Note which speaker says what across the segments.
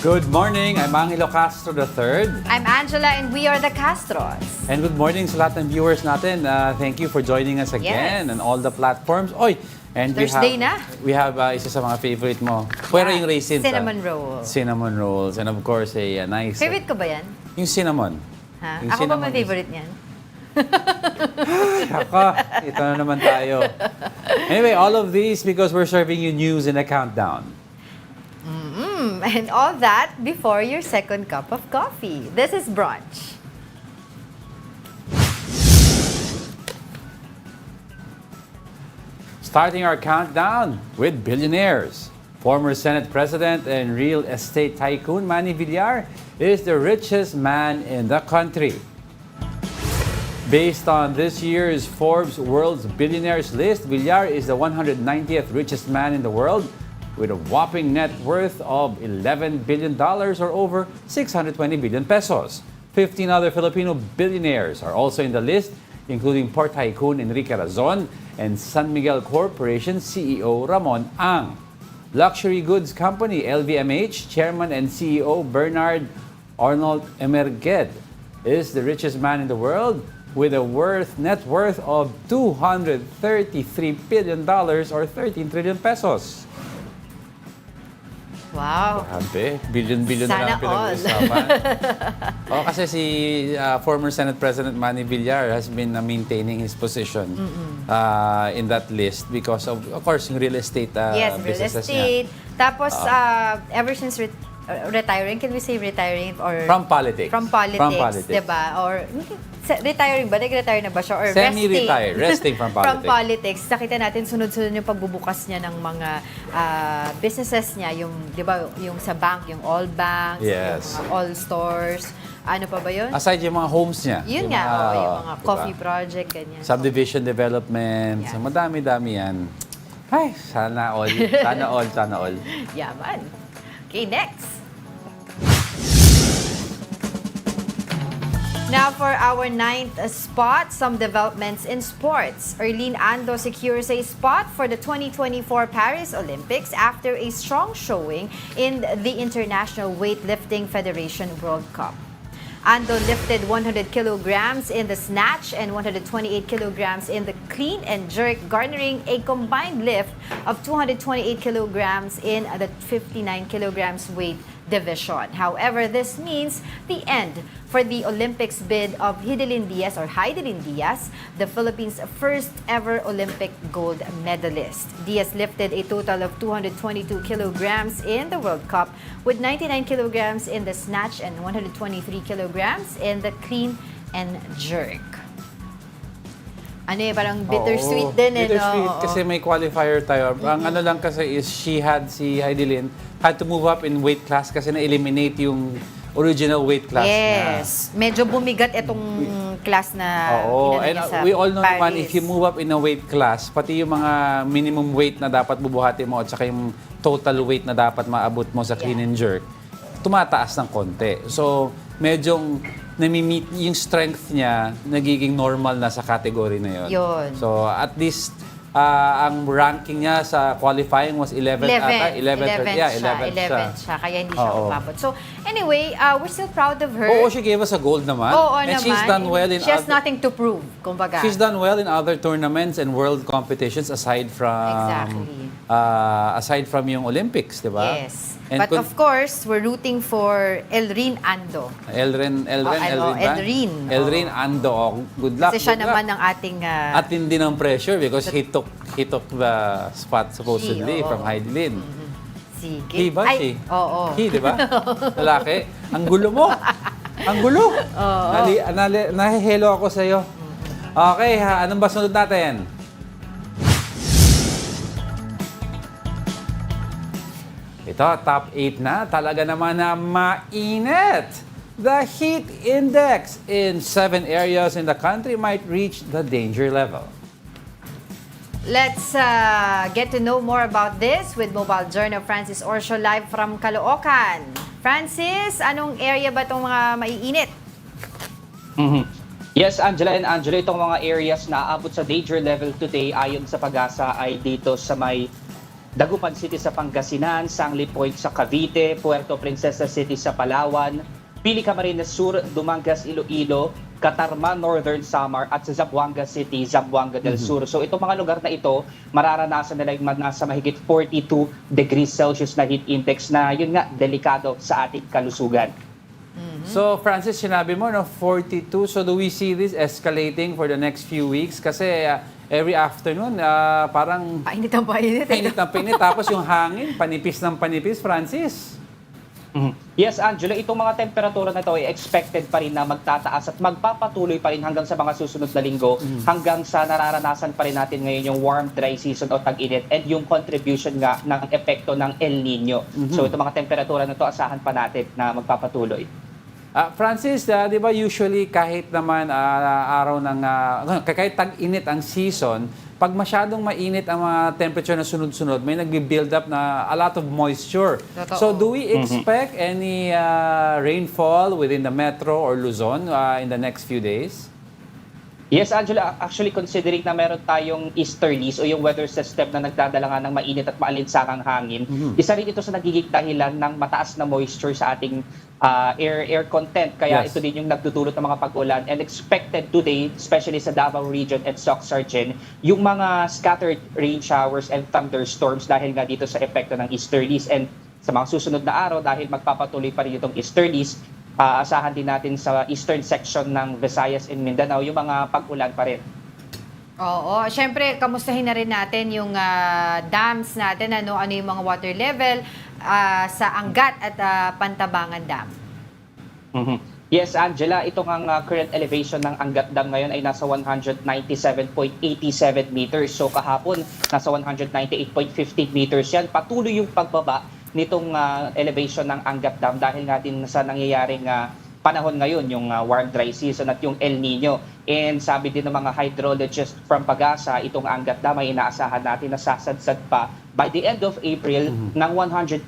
Speaker 1: Good morning, I'm Angelo Castro III.
Speaker 2: I'm Angela and we are the Castros.
Speaker 1: And good morning sa lahat ng viewers natin. Thank you for joining us again on all the platforms. Oy, and
Speaker 2: Thursday
Speaker 1: we have isa sa mga favorite mo. Pero yung raisins.
Speaker 2: Cinnamon rolls.
Speaker 1: Cinnamon rolls. And of course, a nice...
Speaker 2: Favorite ko ba yan?
Speaker 1: Yung cinnamon.
Speaker 2: Ha?
Speaker 1: Yung
Speaker 2: Ako
Speaker 1: cinnamon
Speaker 2: ba may favorite niyan?
Speaker 1: Ako, ito na naman tayo. Anyway, all of these because we're serving you news in a countdown.
Speaker 2: And all that before your second cup of coffee. This is Brunch.
Speaker 1: Starting our countdown with billionaires. Former Senate President and real estate tycoon Manny Villar is the richest man in the country. Based on this year's Forbes World's Billionaires list, Villar is the 190th richest man in the world with a whopping net worth of $11 billion or over 620 billion pesos. 15 other Filipino billionaires are also in the list, including port tycoon Enrique Razon and San Miguel Corporation CEO Ramon Ang. Luxury goods company LVMH chairman and CEO Bernard Arnold Emerged is the richest man in the world with a net worth of $233 billion or 13 trillion pesos.
Speaker 2: Wow.
Speaker 1: Grabe. Billion-billion na
Speaker 2: Sana
Speaker 1: lang pinag-uusapan. Kasi si former Senate President Manny Villar has been maintaining his position in that list because of course, yung real estate
Speaker 2: Yes, real
Speaker 1: businesses
Speaker 2: estate.
Speaker 1: niya.
Speaker 2: Tapos, ever since retiring, can we say retiring? Or
Speaker 1: From politics.
Speaker 2: From politics, diba? Or retiring ba? Nag-retire na ba siya? Or
Speaker 1: semi-retired. Resting from politics.
Speaker 2: From politics. Nakita natin sunod-sunod yung pagbubukas niya ng mga businesses niya. Yung, di ba, yung sa bank, yung all banks,
Speaker 1: Yes.
Speaker 2: yung mga all stores. Ano pa ba yun?
Speaker 1: Aside yung mga homes niya.
Speaker 2: Yun nga, yung mga coffee project, ganyan.
Speaker 1: Subdivision development.
Speaker 2: Yeah.
Speaker 1: So, madami-dami yan. Ay, sana all. Sana all, sana all.
Speaker 2: Yaman. Okay, next. Now for our 9th spot, some developments in sports. Erlene Ando secures a spot for the 2024 Paris Olympics after a strong showing in the International Weightlifting Federation World Cup. Ando lifted 100 kilograms in the snatch and 128 kilograms in the clean and jerk, garnering a combined lift of 228 kilograms in the 59 kilograms weight division. However, this means the end for the Olympics bid of Heidelin Diaz, the Philippines' first ever Olympic gold medalist. Diaz lifted a total of 222 kilograms in the World Cup, with 99 kilograms in the snatch and 123 kilograms in the clean and jerk. Ano eh, parang bittersweet din eh, no?
Speaker 1: Bittersweet kasi may qualifier tayo. Ang ano lang kasi is si Heidelin had to move up in weight class kasi na-eliminate yung original weight class niya.
Speaker 2: Yes. Medyo bumigat itong class na
Speaker 1: Oo.
Speaker 2: inano
Speaker 1: And
Speaker 2: niya sa
Speaker 1: we all know
Speaker 2: Paris.
Speaker 1: naman, if you move up in a weight class, pati yung mga minimum weight na dapat bubuhati mo at saka yung total weight na dapat maabot mo sa clean and jerk, tumataas ng konti. So, medyong nami-meet yung strength niya, nagiging normal na sa category na yun.
Speaker 2: Yun.
Speaker 1: So, at least, ang ranking niya sa qualifying was 11 ata. 11
Speaker 2: siya. Kaya hindi siya
Speaker 1: Oo.
Speaker 2: umabot. So, anyway, we're still proud of her.
Speaker 1: Oo, she gave us a gold naman.
Speaker 2: Oo
Speaker 1: and
Speaker 2: naman.
Speaker 1: she's done well in
Speaker 2: She has nothing to prove, kumbaga.
Speaker 1: She's done well in other tournaments and world competitions aside from yung Olympics, di ba?
Speaker 2: Yes. But of course, we're rooting for Elrene Ando.
Speaker 1: Elrene Ando. Oh, good luck.
Speaker 2: Kasi siya
Speaker 1: good
Speaker 2: naman
Speaker 1: luck.
Speaker 2: ang ating...
Speaker 1: At hindi ng pressure because he took the spot supposedly
Speaker 2: oo.
Speaker 1: from Heidelin.
Speaker 2: Sige.
Speaker 1: He ba?
Speaker 2: Ay,
Speaker 1: She?
Speaker 2: oo.
Speaker 1: He, di ba? Lalaki. Ang gulo mo. Ang gulo. Nahihelo ako sa'yo. Okay, anong ba sunod natin? Ito, top 8 na. Talaga naman na mainit. The heat index in 7 areas in the country might reach the danger level.
Speaker 2: Let's get to know more about this with Mobile Journal Francis Orsio live from Caloocan. Francis, anong area ba itong mga maiinit?
Speaker 3: Yes, Angela and Angela, itong mga areas na aabot sa danger level today ayon sa pag-asa ay dito sa may Dagupan City sa Pangasinan, Sangley Point sa Cavite, Puerto Princesa City sa Palawan, Pili Camarines Sur, Dumangas, Iloilo, Catarman, Northern Samar at sa Zamboanga City, Zamboanga del Sur. So itong mga lugar na ito, mararanasan nila yung nasa mahigit 42 degrees Celsius na heat index na yun nga, delikado sa ating kalusugan.
Speaker 1: So, Francis, sinabi mo, no, 42. So, do we see this escalating for the next few weeks? Kasi every afternoon, parang
Speaker 2: Painit ang painit.
Speaker 1: painit na painit. Tapos yung hangin, panipis ng panipis, Francis.
Speaker 3: Yes, Angela, itong mga temperatura na ito ay expected pa rin na magtataas at magpapatuloy pa rin hanggang sa mga susunod na linggo, hanggang sa nararanasan pa rin natin ngayon yung warm, dry season o tag-init and yung contribution nga ng epekto ng El Nino. So itong mga temperatura na ito, asahan pa natin na magpapatuloy.
Speaker 1: Francis, di ba usually kahit naman araw ng, kahit tag-init ang season, pag masyadong mainit ang mga temperature na sunod-sunod, may nagbi-build up na a lot of moisture.
Speaker 2: Totoo.
Speaker 1: So do we expect any rainfall within the Metro or Luzon in the next few days?
Speaker 3: Yes, Angela, actually considering na meron tayong easterlies o yung weather system na nagdadala nga ng mainit at maalinsakang hangin, isa rin ito sa nagiging dahilan ng mataas na moisture sa ating air content. Kaya
Speaker 1: Yes.
Speaker 3: ito din yung nagdudulot ng mga pag-ulan. And expected today, especially sa Davao region and Soc-Sargen, yung mga scattered rain showers and thunderstorms dahil nga dito sa epekto ng easterlies. And sa mga susunod na araw, dahil magpapatuloy pa rin itong easterlies, asahan din natin sa eastern section ng Visayas and Mindanao yung mga pag-ulan pa rin.
Speaker 2: Oo, syempre kamustahin na rin natin yung dams natin, ano yung mga water level sa Angat at Pantabangan Dam.
Speaker 3: Yes, Angela, ito ang current elevation ng Angat Dam ngayon ay nasa 197.87 meters. So kahapon, nasa 198.15 meters yan. Patuloy yung pagbaba nitong elevation ng Angat Dam dahil nga din sa nangyayaring panahon ngayon, yung warm dry season at yung El Nino. And sabi din ng mga hydrologists from Pagasa, itong Angat Dam ay inaasahan natin na sasadsad pa by the end of April ng 189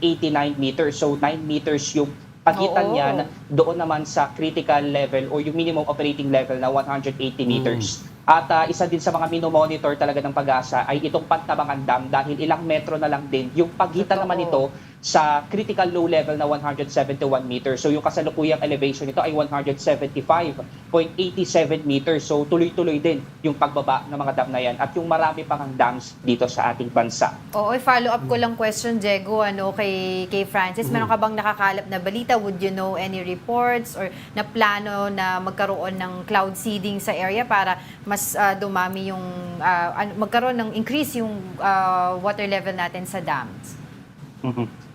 Speaker 3: meters. So 9 meters yung pagitan niyan doon naman sa critical level or yung minimum operating level na 180 meters. At isa din sa mga minomonitor talaga ng Pag-asa ay itong Pantabangan Dam dahil ilang metro na lang din yung pagitan naman ito sa critical low level na 171 meters. So yung kasalukuyang elevation nito ay 175.87 meters. So tuloy-tuloy din yung pagbaba ng mga dam na yan at yung marami pang dams dito sa ating bansa.
Speaker 2: Oo, follow up ko lang question, Diego, kay Francis. Meron ka bang nakakalap na balita? Would you know any reports or na plano na magkaroon ng cloud seeding sa area para mas dumami yung, magkaroon ng increase yung water level natin sa dams?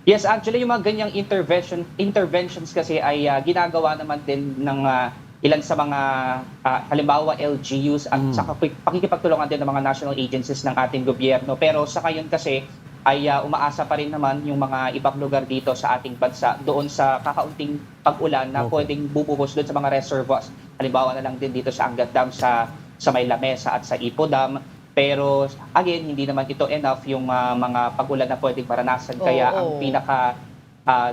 Speaker 3: Yes, actually yung mga ganyang interventions kasi ay ginagawa naman din ng ilan sa mga halimbawa LGUs at sa pakikipagtulungan din ng mga national agencies ng ating gobyerno. Pero sa ngayon kasi ay umaasa pa rin naman yung mga ibang lugar dito sa ating bansa doon sa kakaunting pag-ulan na pwedeng bubuhos doon sa mga reservoirs. Halimbawa na lang din dito sa Angat Dam, sa May Lamesa at sa Ipo Dam. Pero again, hindi naman ito enough yung mga pag-ulan na pwedeng maranasan. Kaya ang pinaka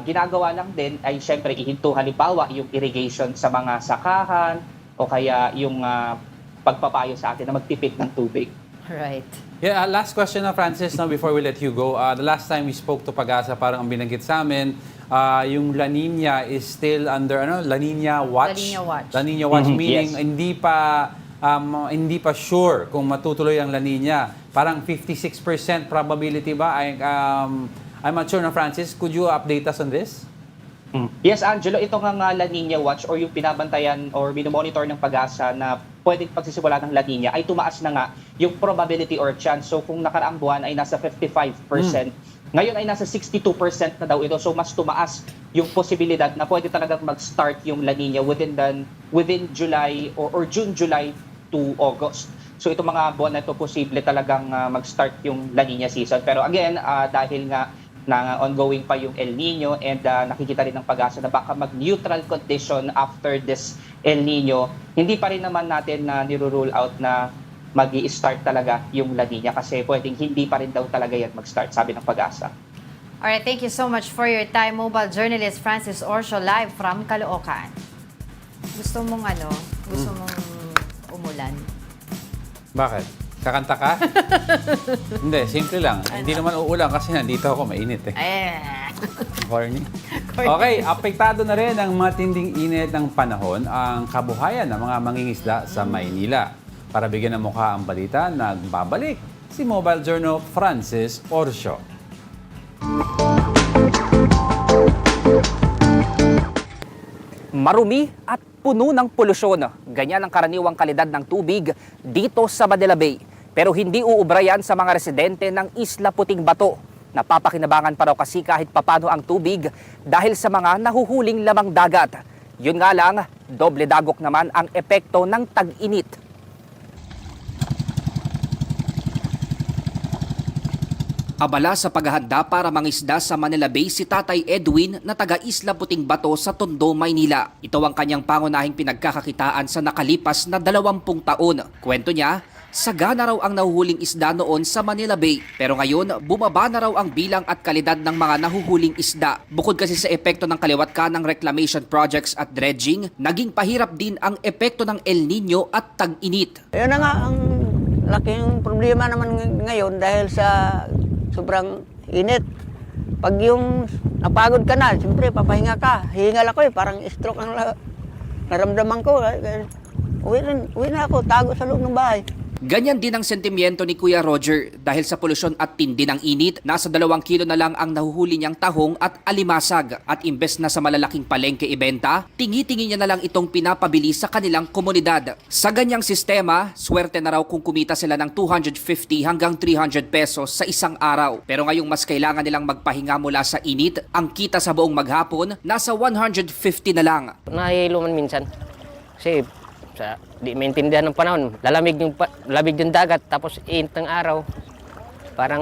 Speaker 3: ginagawa lang din ay syempre ihinto halimbawa yung irrigation sa mga sakahan o kaya yung pagpapayo sa atin na magtipid ng tubig.
Speaker 2: Right.
Speaker 1: Yeah, last question na Francis, no, before we let you go. The last time we spoke to Pag-asa, parang ang binanggit sa amin, yung La Nina is still under La Nina Watch.
Speaker 2: La Nina Watch.
Speaker 1: La Nina Watch, meaning
Speaker 3: Yes.
Speaker 1: hindi pa sure kung matutuloy ang La Nina. Parang 56% probability ba? I'm not sure na Francis. Could you update us on this?
Speaker 3: Yes, Angelo, ito nga La Nina Watch or yung pinabantayan or minomonitor ng Pag-asa na pwedeng pagsisimula ng La Nina ay tumaas na nga yung probability or chance. So kung nakaraang buwan ay nasa 55%, ngayon ay nasa 62% na daw ito. So mas tumaas yung posibilidad na pwede talagang mag-start yung La Nina within July or June, July to August. So itong mga buwan na ito posible talagang mag-start yung La Nina season. Pero again, dahil nga na ongoing pa yung El Nino and nakikita rin ng Pag-asa na baka mag-neutral condition after this El Nino, hindi pa rin naman natin na nirule out na mag-i-start talaga yung La Nina kasi pwedeng hindi pa rin daw talaga yan mag-start, sabi ng Pag-asa.
Speaker 2: Alright, thank you so much for your time, mobile journalist Francis Orsio, live from Caloocan. Gusto mong umulan?
Speaker 1: Bakit? Kakanta ka? Hindi, simple lang. Hindi naman uulan kasi nandito ako, mainit eh. Corny. Okay, apektado na rin ang matinding init ng panahon ang kabuhayan ng mga mangingisda sa Maynila. Para bigyan ng mukha ang balita, nagbabalik si Mobile Journal Francis Orcio.
Speaker 4: Marumi at puno ng polusyon. Ganyan ang karaniwang kalidad ng tubig dito sa Manila Bay. Pero hindi uubra yan sa mga residente ng Isla Puting Bato. Napapakinabangan pa raw kasi kahit papano ang tubig dahil sa mga nahuhuling lamang dagat. Yun nga lang, doble dagok naman ang epekto ng tag-init. Abala sa paghahanda para mangisda sa Manila Bay si Tatay Edwin na taga Isla Puting Bato sa Tondo, Maynila. Ito ang kanyang pangunahing pinagkakakitaan sa nakalipas na 20 taon. Kwento niya, sagana raw ang nahuhuling isda noon sa Manila Bay. Pero ngayon, bumaba na raw ang bilang at kalidad ng mga nahuhuling isda. Bukod kasi sa epekto ng kaliwat ka ng reclamation projects at dredging, naging pahirap din ang epekto ng El Nino at tag-init.
Speaker 5: Ayun na nga ang laking problema naman ngayon dahil sa sobrang init. Pag yung napagod ka na, siyempre papahinga ka. Hingal ako parang stroke ang naramdaman ko. Uwi na ako, tago sa loob ng bahay.
Speaker 4: Ganyan din ang sentimiento ni Kuya Roger dahil sa polusyon at tindi ng init, nasa 2 kilo na lang ang nahuhuli niyang tahong at alimasag. At imbes na sa malalaking palengke ibenta, tingi-tingi niya na lang itong pinapabili sa kanilang komunidad. Sa ganyang sistema, swerte na raw kung kumita sila ng 250 hanggang 300 pesos sa isang araw. Pero ngayong mas kailangan nilang magpahinga mula sa init, ang kita sa buong maghapon nasa 150 na lang.
Speaker 6: Nahihilo man minsan. Kasi di maintindihan ng panahon. Lamig yung dagat, tapos init ng araw. Parang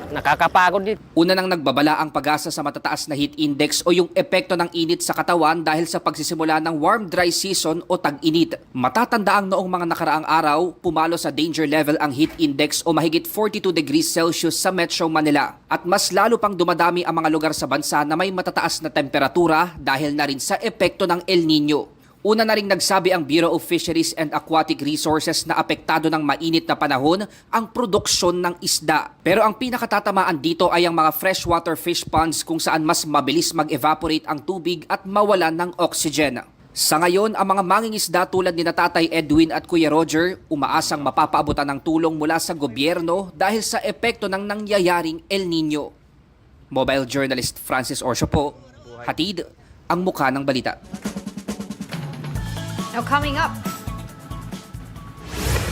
Speaker 6: nakakapagod din.
Speaker 4: Una nang nagbabala ang pag-asa sa matataas na heat index o yung epekto ng init sa katawan dahil sa pagsisimula ng warm dry season o tag-init. Matatanda ang noong mga nakaraang araw, pumalo sa danger level ang heat index o mahigit 42 degrees Celsius sa Metro Manila. At mas lalo pang dumadami ang mga lugar sa bansa na may matataas na temperatura dahil na rin sa epekto ng El Nino. Una na ring nagsabi ang Bureau of Fisheries and Aquatic Resources na apektado ng mainit na panahon ang produksyon ng isda. Pero ang pinakatatamaan dito ay ang mga freshwater fish ponds kung saan mas mabilis mag-evaporate ang tubig at mawalan ng oxygen. Sa ngayon, ang mga mangingisda tulad ni Tatay Edwin at Kuya Roger umaasang mapapaabutan ng tulong mula sa gobyerno dahil sa epekto ng nangyayaring El Nino. Mobile journalist Francis Orcio po, hatid ang mukha ng balita.
Speaker 2: Now coming up,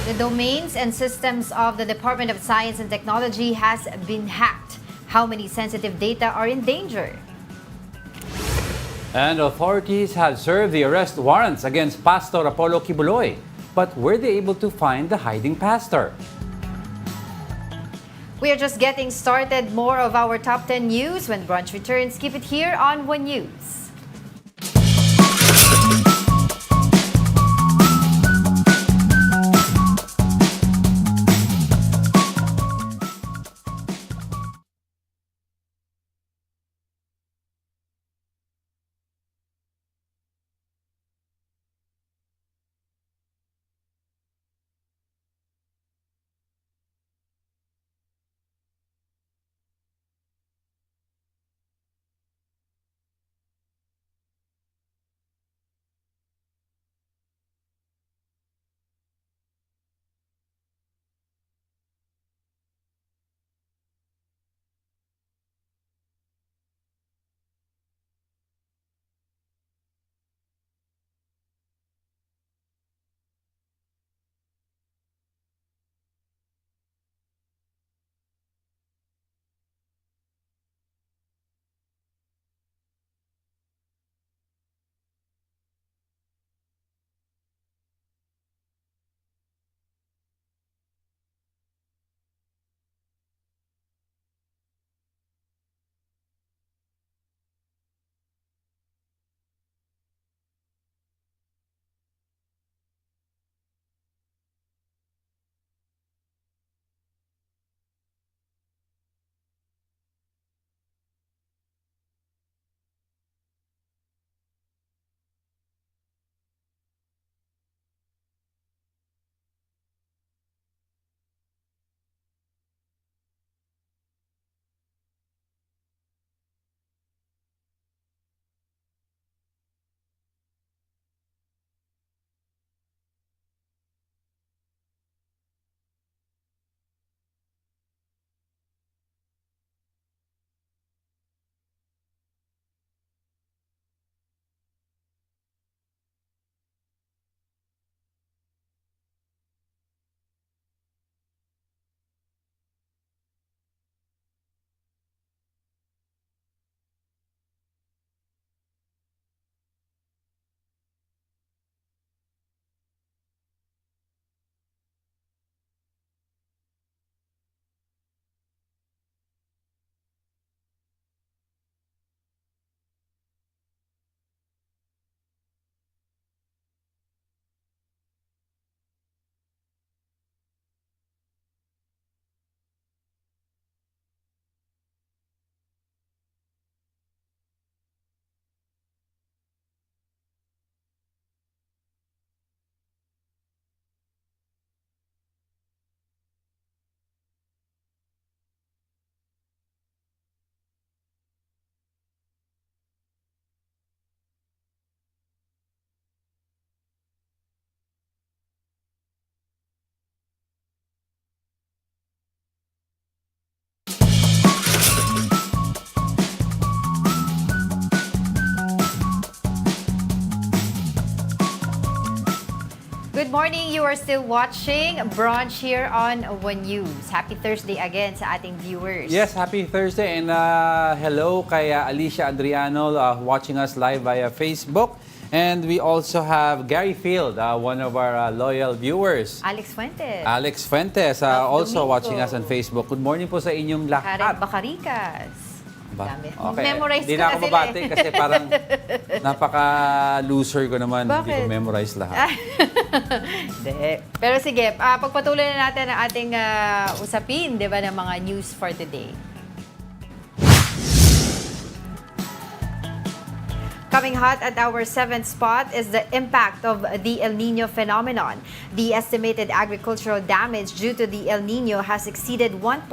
Speaker 2: the domains and systems of the Department of Science and Technology has been hacked. How many sensitive data are in danger?
Speaker 1: And authorities have served the arrest warrants against Pastor Apollo Quiboloy. But were they able to find the hiding pastor?
Speaker 2: We are just getting started. More of our top 10 news when Brunch returns. Keep it here on One News. good morning. You are still watching Brunch here on One News. Happy Thursday again sa ating viewers.
Speaker 1: Yes, happy Thursday and hello kay Alicia Adriano watching us live via Facebook. And we also have Gary Field, one of our loyal viewers.
Speaker 2: Alex Fuentes.
Speaker 1: Alex Fuentes, also
Speaker 2: Domingo.
Speaker 1: watching us on Facebook. Good morning po sa inyong
Speaker 2: Karen
Speaker 1: lahat.
Speaker 2: Bacaritas. Dami.
Speaker 1: Okay.
Speaker 2: Memorize
Speaker 1: Hindi
Speaker 2: ko
Speaker 1: na
Speaker 2: na
Speaker 1: ako
Speaker 2: sila
Speaker 1: mabati kasi parang napaka-loser ko naman. Hindi
Speaker 2: Bakit?
Speaker 1: ko memorize lahat.
Speaker 2: Hindi. Pero sige, pagpatuloy na natin ang ating usapin, di ba, ng mga news for today. Coming hot at our 7th spot is the impact of the El Nino phenomenon. The estimated agricultural damage due to the El Nino has exceeded 1.2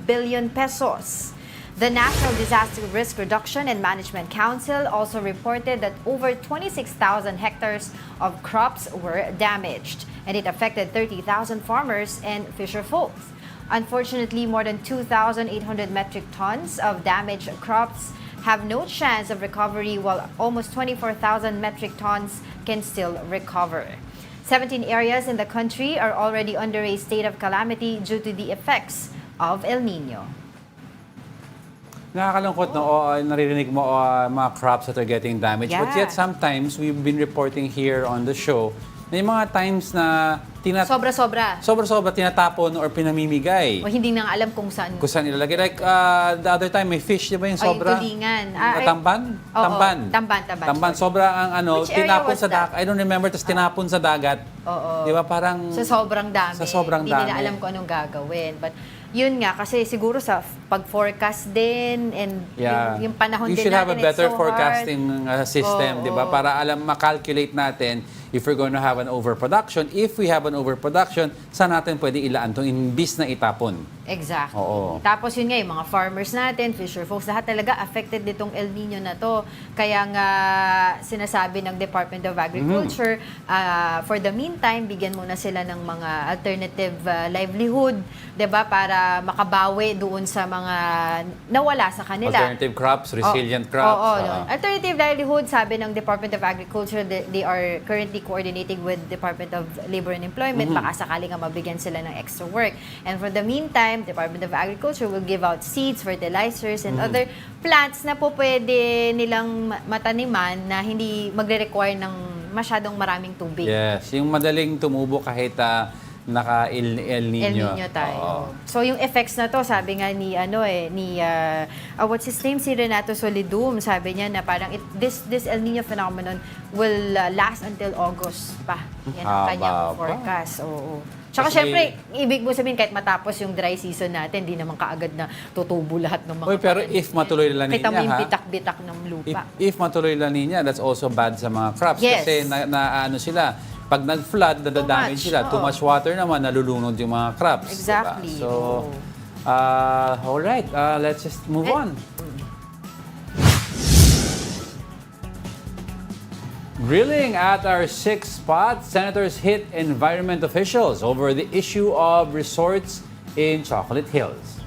Speaker 2: billion pesos. The National Disaster Risk Reduction and Management Council also reported that over 26,000 hectares of crops were damaged, and it affected 30,000 farmers and fisher folks. Unfortunately, more than 2,800 metric tons of damaged crops have no chance of recovery, while almost 24,000 metric tons can still recover. 17 areas in the country are already under a state of calamity due to the effects of El Nino.
Speaker 1: Nakakalungkot na naririnig mo mga crops that are getting damaged. But
Speaker 2: Yeah.
Speaker 1: yet sometimes we've been reporting here on the show na yung mga times na sobra-sobra tinatapon or pinamimigay.
Speaker 2: O hindi na nga alam kung saan.
Speaker 1: Kung saan ilalagay. Like the other time may fish, di ba yung
Speaker 2: Ay,
Speaker 1: sobra?
Speaker 2: tulingan.
Speaker 1: Tamban?
Speaker 2: Oo,
Speaker 1: Tamban.
Speaker 2: Tamban.
Speaker 1: Sobra ang
Speaker 2: Which area
Speaker 1: tinapon
Speaker 2: was
Speaker 1: sa dagat. I don't remember, tapos tinapon sa dagat.
Speaker 2: Oo.
Speaker 1: Di ba parang...
Speaker 2: Sa sobrang dami.
Speaker 1: Sa sobrang
Speaker 2: Hindi nila
Speaker 1: dami.
Speaker 2: alam kung anong gagawin. But yun nga, kasi siguro sa pag-forecast din and yung panahon
Speaker 1: You
Speaker 2: din
Speaker 1: should have a
Speaker 2: natin, it's
Speaker 1: better
Speaker 2: so
Speaker 1: forecasting system,
Speaker 2: Oo,
Speaker 1: di ba?
Speaker 2: oo.
Speaker 1: Para makalculate natin if we're going to have an overproduction. If we have an overproduction, saan natin pwede ilaan itong imbis na itapon?
Speaker 2: Exactly.
Speaker 1: Oo.
Speaker 2: Tapos yun nga, yung mga farmers natin, fisher folks, lahat talaga affected nitong El Nino na to. Kaya nga sinasabi ng Department of Agriculture, for the meantime, bigyan muna sila ng mga alternative livelihood, 'di ba, para makabawi doon sa mga nawala sa kanila.
Speaker 1: Alternative crops, resilient crops.
Speaker 2: Oo, alternative livelihood, sabi ng Department of Agriculture, they are currently coordinating with Department of Labor and Employment, baka sakali nga mabigyan sila ng extra work. And for the meantime, Department of Agriculture will give out seeds, fertilizers, and other plants na po pwede nilang mataniman na hindi magre-require ng masyadong maraming tubig.
Speaker 1: Yes, yung madaling tumubo kahit naka-El Nino.
Speaker 2: El Nino tayo.
Speaker 1: Oo.
Speaker 2: So yung effects na to, sabi nga ni what's his name, si Renato Solidum, sabi niya na parang this El Nino phenomenon will last until August pa. Yan ang kanyang forecast. Oo. Tsaka
Speaker 1: Kasi
Speaker 2: syempre, ibig mo sabihin kahit matapos yung dry season natin, di naman kaagad na tutubo lahat ng mga
Speaker 1: Pero
Speaker 2: tanim.
Speaker 1: if matuloy La Nina,
Speaker 2: kita mo yung bitak-bitak ng lupa.
Speaker 1: If matuloy La Nina, that's also bad sa mga crops.
Speaker 2: Yes.
Speaker 1: Kasi ano sila, pag nag-flood, nadadamage
Speaker 2: much,
Speaker 1: sila.
Speaker 2: oo.
Speaker 1: Too much water naman, nalulunod yung mga crops.
Speaker 2: Exactly.
Speaker 1: Diba? So, all right, let's just move on. Grilling at our 6th spot, senators hit environment officials over the issue of resorts in Chocolate Hills.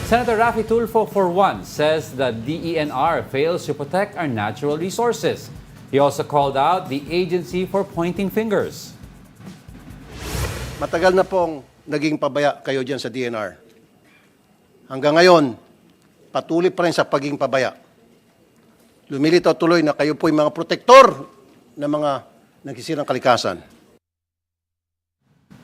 Speaker 1: Senator Raffy Tulfo, for one, says that DENR fails to protect our natural resources. He also called out the agency for pointing fingers.
Speaker 7: Matagal na pong naging pabaya kayo dyan sa DNR. Hanggang ngayon, patuloy pa rin sa pagiging pabaya. Lumilitaw tuloy na kayo po yung mga protektor ng mga nagsisirang kalikasan.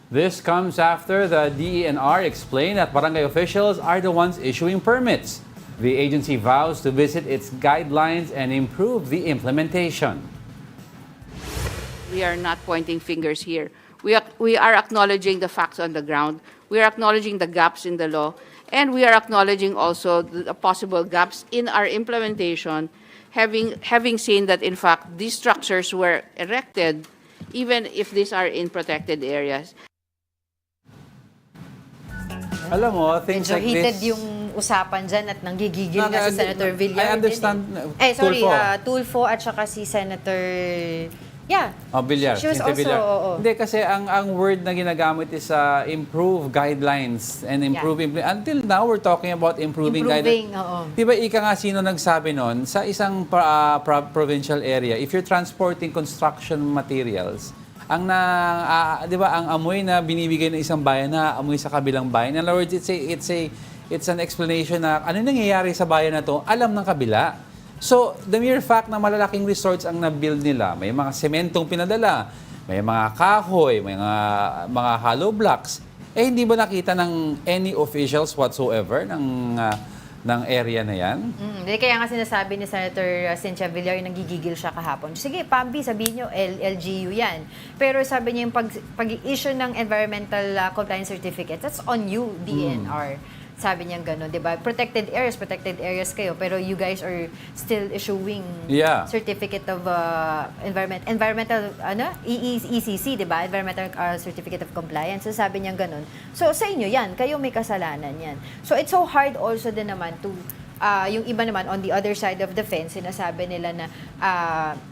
Speaker 1: This comes after the DENR explained that barangay officials are the ones issuing permits. The agency vows to visit its guidelines and improve the implementation.
Speaker 8: We are not pointing fingers here. We are acknowledging the facts on the ground. We are acknowledging the gaps in the law. And we are acknowledging also the possible gaps in our implementation, having seen that, in fact, these structures were erected even if these are in protected areas.
Speaker 1: Alam mo, things
Speaker 2: Medyo
Speaker 1: like
Speaker 2: heated
Speaker 1: this...
Speaker 2: yung usapan dyan at nanggigigil nga si Senator Villar.
Speaker 1: I understand.
Speaker 2: Sorry,
Speaker 1: Tulfo.
Speaker 2: Tulfo at saka si Senator... Yeah.
Speaker 1: Villar.
Speaker 2: She was
Speaker 1: Senator
Speaker 2: also,
Speaker 1: Villar.
Speaker 2: oo.
Speaker 1: Hindi, kasi ang word na ginagamit is improve guidelines and improve... Until now, we're talking about improving guidelines.
Speaker 2: oo.
Speaker 1: Di ba, ika nga sino nagsabi nun, sa isang provincial area, if you're transporting construction materials, di ba, ang amoy na binibigay ng isang bayan na amoy sa kabilang bayan. In other words, it's an explanation na ano nangyayari sa bayan na to, alam ng kabila. So, the mere fact na malalaking resorts ang na-build nila, may mga sementong pinadala, may mga kahoy, may mga hollow blocks, hindi ba nakita ng any officials whatsoever ng area na yan?
Speaker 2: Kaya nga sinasabi ni Senator Cynthia Villar, yung nagigigil siya kahapon. Sige, Pambi, sabihin nyo, LGU yan. Pero sabi niya yung pag-issue ng environmental compliance certificate, that's on you, DNR. Sabi niya gano'n, di ba? Protected areas kayo, pero you guys are still issuing certificate of environmental, ECC, di ba? Environmental Certificate of Compliance. So sabi niya gano'n. So sa inyo yan, kayo may kasalanan yan. So it's so hard also din naman to, yung iba naman, on the other side of the fence, sinasabi nila na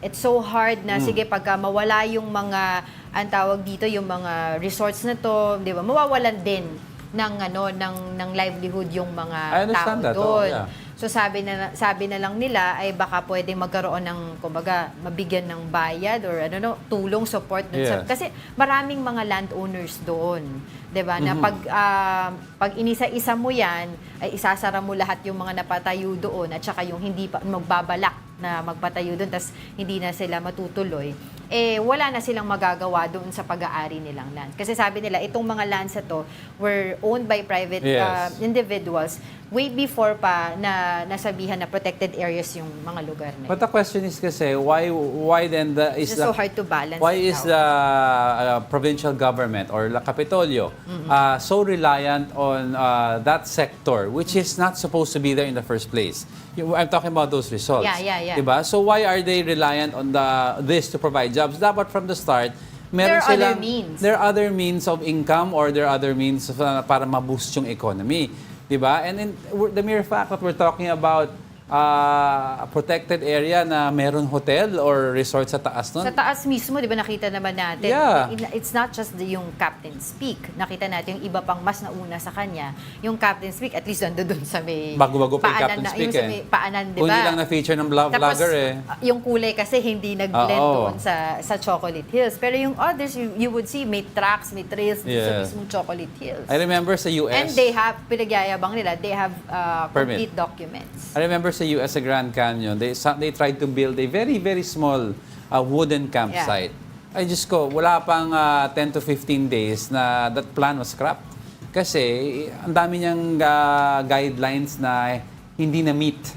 Speaker 2: it's so hard na, sige, pagka mawala yung mga, ang tawag dito, yung mga resorts na to, di ba? Mawawalan din ng livelihood yung mga tao doon. So sabi na lang nila ay baka pwedeng magkaroon ng kumbaga mabigyan ng bayad or tulong, support doon kasi maraming mga landowners doon, 'di ba? Na pag inisa-isa mo 'yan, ay isasara mo lahat yung mga napatayo doon at saka yung hindi pa magbabalak na magpatayo doon tas hindi na sila matutuloy, wala na silang magagawa doon sa pag-aari nilang land. Kasi sabi nila, itong mga lands na to were owned by private individuals way before pa na nasabihan na protected areas yung mga lugar na yun.
Speaker 1: But the question is kasi, why then
Speaker 2: It's so hard to balance.
Speaker 1: Why is the provincial government or La Capitolio so reliant on that sector, which is not supposed to be there in the first place? I'm talking about those results.
Speaker 2: Yeah.
Speaker 1: Diba? So why are they reliant on this to provide jobs? Dapat from the start,
Speaker 2: there are
Speaker 1: other means of income or there are other means para ma-boost yung economy. Diba? And the mere fact that we're talking about a protected area na meron hotel or resort sa taas nun.
Speaker 2: Sa taas mismo, di ba nakita naman natin, it's not just yung Captain's Peak. Nakita natin yung iba pang mas nauna sa kanya. Yung Captain's Peak, at least doon sa may
Speaker 1: bago-bago pa yung Captain's Peak
Speaker 2: sa may paanan, di ba?
Speaker 1: Kung hindi lang na-feature ng vlogger
Speaker 2: yung kulay kasi hindi nag-blend doon sa Chocolate Hills. Pero yung others, you would see may tracks, may trails sa mismong Chocolate Hills.
Speaker 1: I remember sa US.
Speaker 2: And they have, pinagyayabang nila, they have complete documents.
Speaker 1: I remember sa US, sa Grand Canyon, they tried to build a very, very small wooden campsite. Ay, Diyos ko, wala pang 10 to 15 days na that plan was scrapped. Kasi ang dami niyang guidelines na hindi na-meet.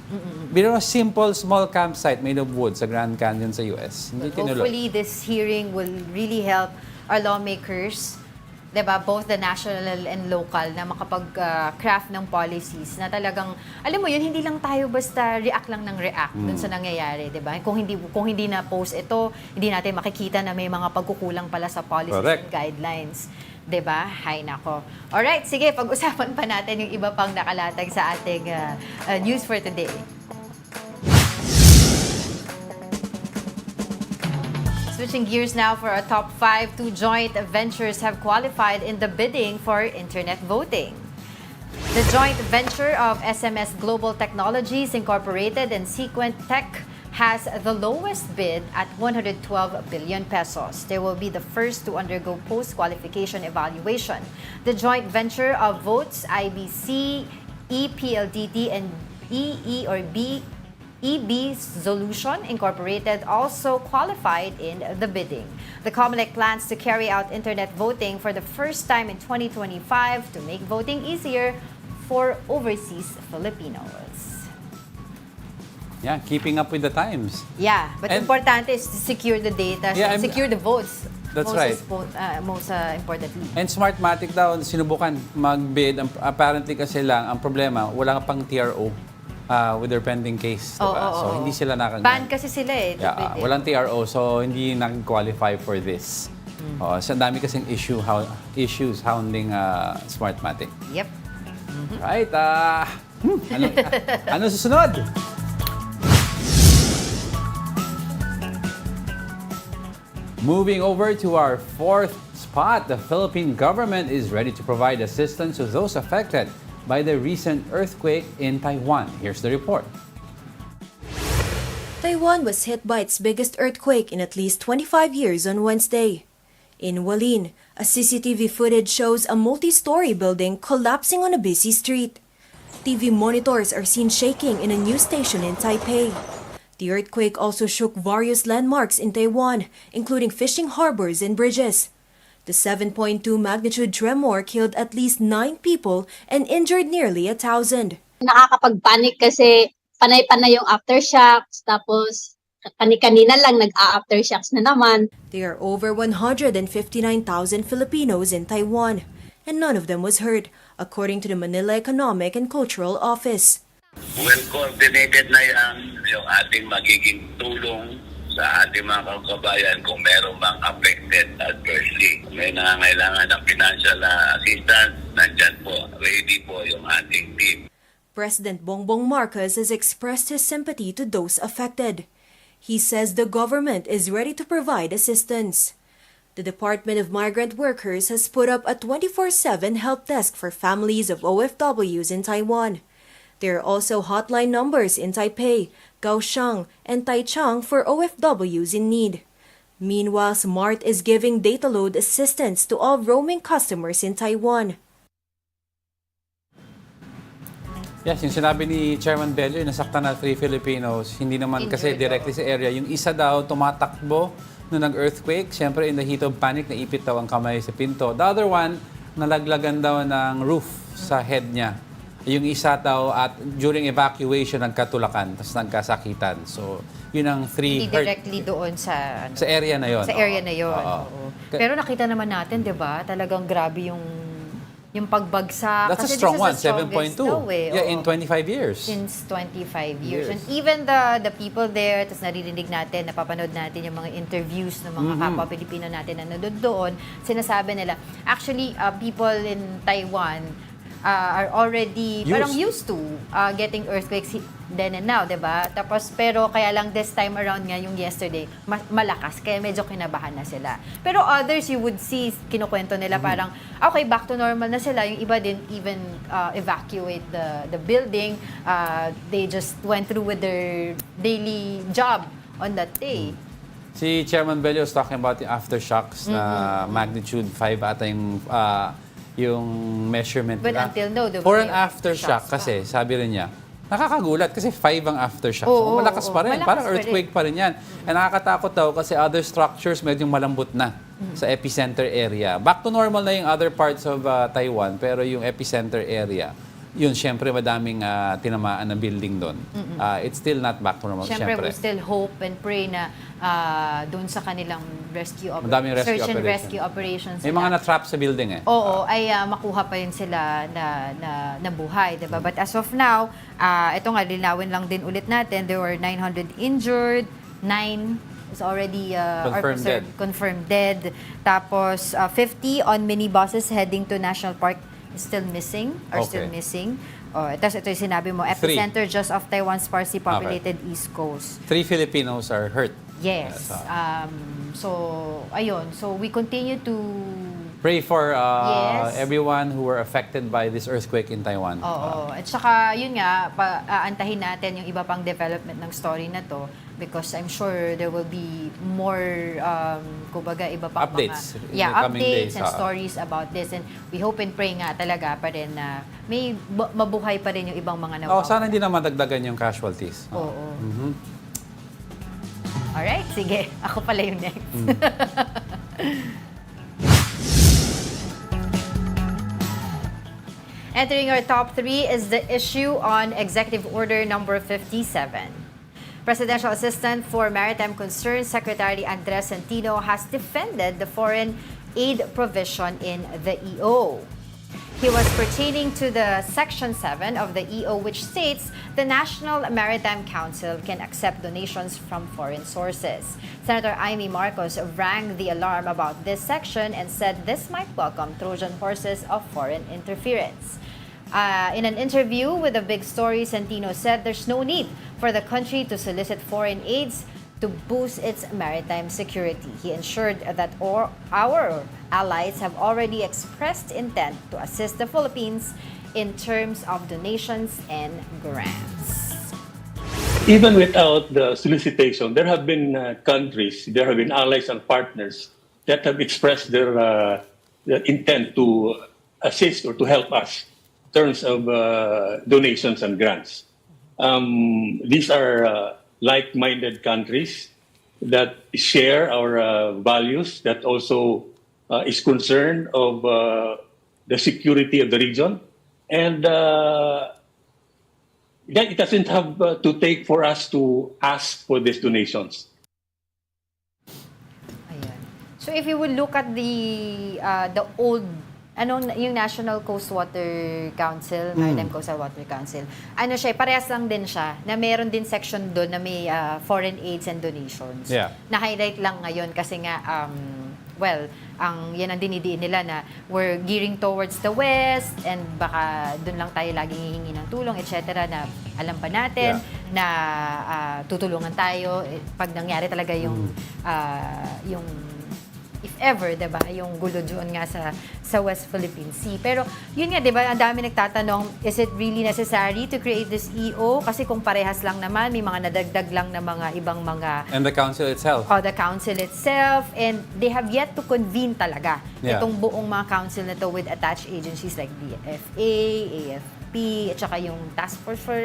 Speaker 1: Pero a simple, small campsite made of wood sa Grand Canyon sa US.
Speaker 2: Hopefully, this hearing will really help our lawmakers, diba, both the national and local, na makapag-craft ng policies na talagang, alam mo yun, hindi lang tayo basta react lang ng react dun sa nangyayari, diba? Kung hindi na post ito, hindi natin makikita na may mga pagkukulang pala sa policies and guidelines. Diba? Hay nako. Alright, sige, pag-usapan pa natin yung iba pang nakalatag sa ating news for today. Switching gears now for our top 5, 2 joint ventures have qualified in the bidding for internet voting. The joint venture of SMS Global Technologies Incorporated and Sequent Tech has the lowest bid at 112 billion pesos. They will be the first to undergo post-qualification evaluation. The joint venture of Votes, IBC, EPLDT, and EB Solution Incorporated also qualified in the bidding. The COMELEC plans to carry out internet voting for the first time in 2025 to make voting easier for overseas Filipinos.
Speaker 1: Yeah, keeping up with the times.
Speaker 2: Yeah, but importante is to secure the data, secure the votes.
Speaker 1: That's right.
Speaker 2: Most importantly.
Speaker 1: And Smartmatic daw, sinubukan mag-bid. Apparently kasi lang, ang problema, wala pang TRO. With their pending case. Diba? So, hindi sila
Speaker 2: ban kasi sila
Speaker 1: walang TRO, so hindi nag-qualify for this. So, ang dami kasing issues hounding Smartmatic.
Speaker 2: Yep.
Speaker 1: Right. Ano susunod? Moving over to our fourth spot, the Philippine government is ready to provide assistance to those affected by the recent earthquake in Taiwan. Here's the report.
Speaker 9: Taiwan was hit by its biggest earthquake in at least 25 years on Wednesday. In Hualien, a CCTV footage shows a multi-story building collapsing on a busy street. TV monitors are seen shaking in a news station in Taipei. The earthquake also shook various landmarks in Taiwan, including fishing harbors and bridges. The 7.2 magnitude tremor killed at least 9 people and injured nearly 1,000.
Speaker 10: Nakakapag-panic kasi panay-panay yung aftershocks, tapos kani-kanina lang nag-a-aftershocks na naman.
Speaker 9: There are over 159,000 Filipinos in Taiwan, and none of them was hurt, according to the Manila Economic and Cultural Office.
Speaker 11: Well coordinated na yan yung ating magiging tulong sa ating mga kababayan kung meron bang affected adversely. Kung may nangangailangan ng financial assistance, nandyan po, ready po yung ating team.
Speaker 9: President Bongbong Marcos has expressed his sympathy to those affected. He says the government is ready to provide assistance. The Department of Migrant Workers has put up a 24/7 help desk for families of OFWs in Taiwan. There are also hotline numbers in Taipei, Kaohsiung, and Taichung for OFWs in need. Meanwhile, SMART is giving data load assistance to all roaming customers in Taiwan.
Speaker 1: Yes, yung sinabi ni Chairman Bello, yung nasaktan na 3 Filipinos, hindi naman kasi directly sa area. Yung isa daw tumatakbo nung nag-earthquake. Siyempre, in the heat of panic, naipit daw ang kamay sa pinto. The other one, nalaglagan daw ng roof sa head niya. Yung isa daw at during evacuation nagkatulakan, tapos nagkasakitan. So, yun ang 3
Speaker 2: Hindi directly doon sa
Speaker 1: sa area na yon.
Speaker 2: Sa area na yon.
Speaker 1: Oo.
Speaker 2: Oo. Pero nakita naman natin, 'di ba? Talagang grabe yung pagbagsak.
Speaker 1: That's
Speaker 2: Kasi
Speaker 1: a strong one,
Speaker 2: this is the strongest
Speaker 1: 7.2.
Speaker 2: daw eh.
Speaker 1: Yeah,
Speaker 2: Oo.
Speaker 1: in 25 years.
Speaker 2: Since 25 years. And even the people there, tapos naririnig natin, napapanood natin yung mga interviews ng mga kapwa Pilipino natin na nandun doon, sinasabi nila, actually, people in Taiwan are already parang used to getting earthquakes then and now, 'di ba? Tapos pero kaya lang this time around nga yung yesterday malakas kaya medyo kinabahan na sila. Pero others you would see kinukwento nila parang okay, back to normal na sila. Yung iba din even evacuate the building. They just went through with their daily job on that day.
Speaker 1: Si Chairman Bello was talking about the aftershocks na magnitude 5 ata yung measurement
Speaker 2: But
Speaker 1: nila.
Speaker 2: until now,
Speaker 1: For an aftershock kasi, sabi rin niya, nakakagulat kasi 5 ang aftershock. So, malakas pa rin.
Speaker 2: Malakas
Speaker 1: Parang
Speaker 2: pa
Speaker 1: earthquake pa rin yan. And nakakatakot daw kasi other structures medyo malambot na sa epicenter area. Back to normal na yung other parts of Taiwan, pero yung epicenter area, yun, syempre, madaming tinamaan na building doon. It's still not back to normal,
Speaker 2: Syempre,
Speaker 1: syempre.
Speaker 2: we still hope and pray na doon sa kanilang
Speaker 1: Madaming rescue
Speaker 2: search and
Speaker 1: operation.
Speaker 2: rescue operations.
Speaker 1: May mga na-trap sa building eh.
Speaker 2: Oo, ay makuha pa rin sila na buhay, diba? But as of now, ito nga, linawin lang din ulit natin, there were 900 injured, 9 is already confirmed dead. Tapos, 50 on minibuses heading to National Park still missing. Tapos ito yung sinabi mo, epicenter just off Taiwan's sparsely populated East Coast.
Speaker 1: 3 Filipinos are hurt.
Speaker 2: Yes. So, ayun. So, we continue to
Speaker 1: pray for
Speaker 2: Yes.
Speaker 1: everyone who were affected by this earthquake in Taiwan.
Speaker 2: Oo. At saka, yun nga, aantahin natin yung iba pang development ng story na to because I'm sure there will be more, kumbaga, iba pang
Speaker 1: updates
Speaker 2: mga
Speaker 1: in the coming
Speaker 2: updates
Speaker 1: days.
Speaker 2: and stories about this. And we hope and pray nga talaga pa rin na may mabuhay pa rin yung ibang mga nawawa.
Speaker 1: Sana hindi na madagdagan yung casualties.
Speaker 2: Oo. Alright, sige. Ako pala yung next. Entering our top 3 is the issue on Executive Order number 57. Presidential Assistant for Maritime Concerns Secretary Andres Nino has defended the foreign aid provision in the EO. He was pertaining to the Section 7 of the EO, which states the National Maritime Council can accept donations from foreign sources. Senator Amy Marcos rang the alarm about this section and said this might welcome Trojan horses of foreign interference. In an interview with The Big Story, Centino said there's no need for the country to solicit foreign aids to boost its maritime security. He ensured that our allies have already expressed intent to assist the Philippines in terms of donations and grants.
Speaker 12: Even without the solicitation, there have been countries, there have been allies and partners that have expressed their intent to assist or to help us in terms of donations and grants. These are like-minded countries that share our values, that also is concerned of the security of the region, and that it doesn't have to take for us to ask for these donations.
Speaker 2: Ayan. So if you would look at the old yung National Coastwater Council, Maritime Coastal Water Council, parehas lang din siya, na meron din section doon na may foreign aids and donations.
Speaker 1: Yeah.
Speaker 2: Na-highlight lang ngayon kasi nga, yan ang dinidiin nila na we're gearing towards the West and baka doon lang tayo laging hihingi ng tulong, etc. na alam pa natin na tutulungan tayo pag nangyari talaga yung if ever, 'di ba, yung gulo doon nga sa West Philippine Sea. Pero yun nga, 'di ba, ang dami nagtatanong, is it really necessary to create this EO? Kasi kung parehas lang naman, may mga nadagdag lang na mga ibang mga
Speaker 1: And the council itself.
Speaker 2: the council itself, and they have yet to convene talaga itong buong mga council na to with attached agencies like DFA, AFP, at saka yung task force for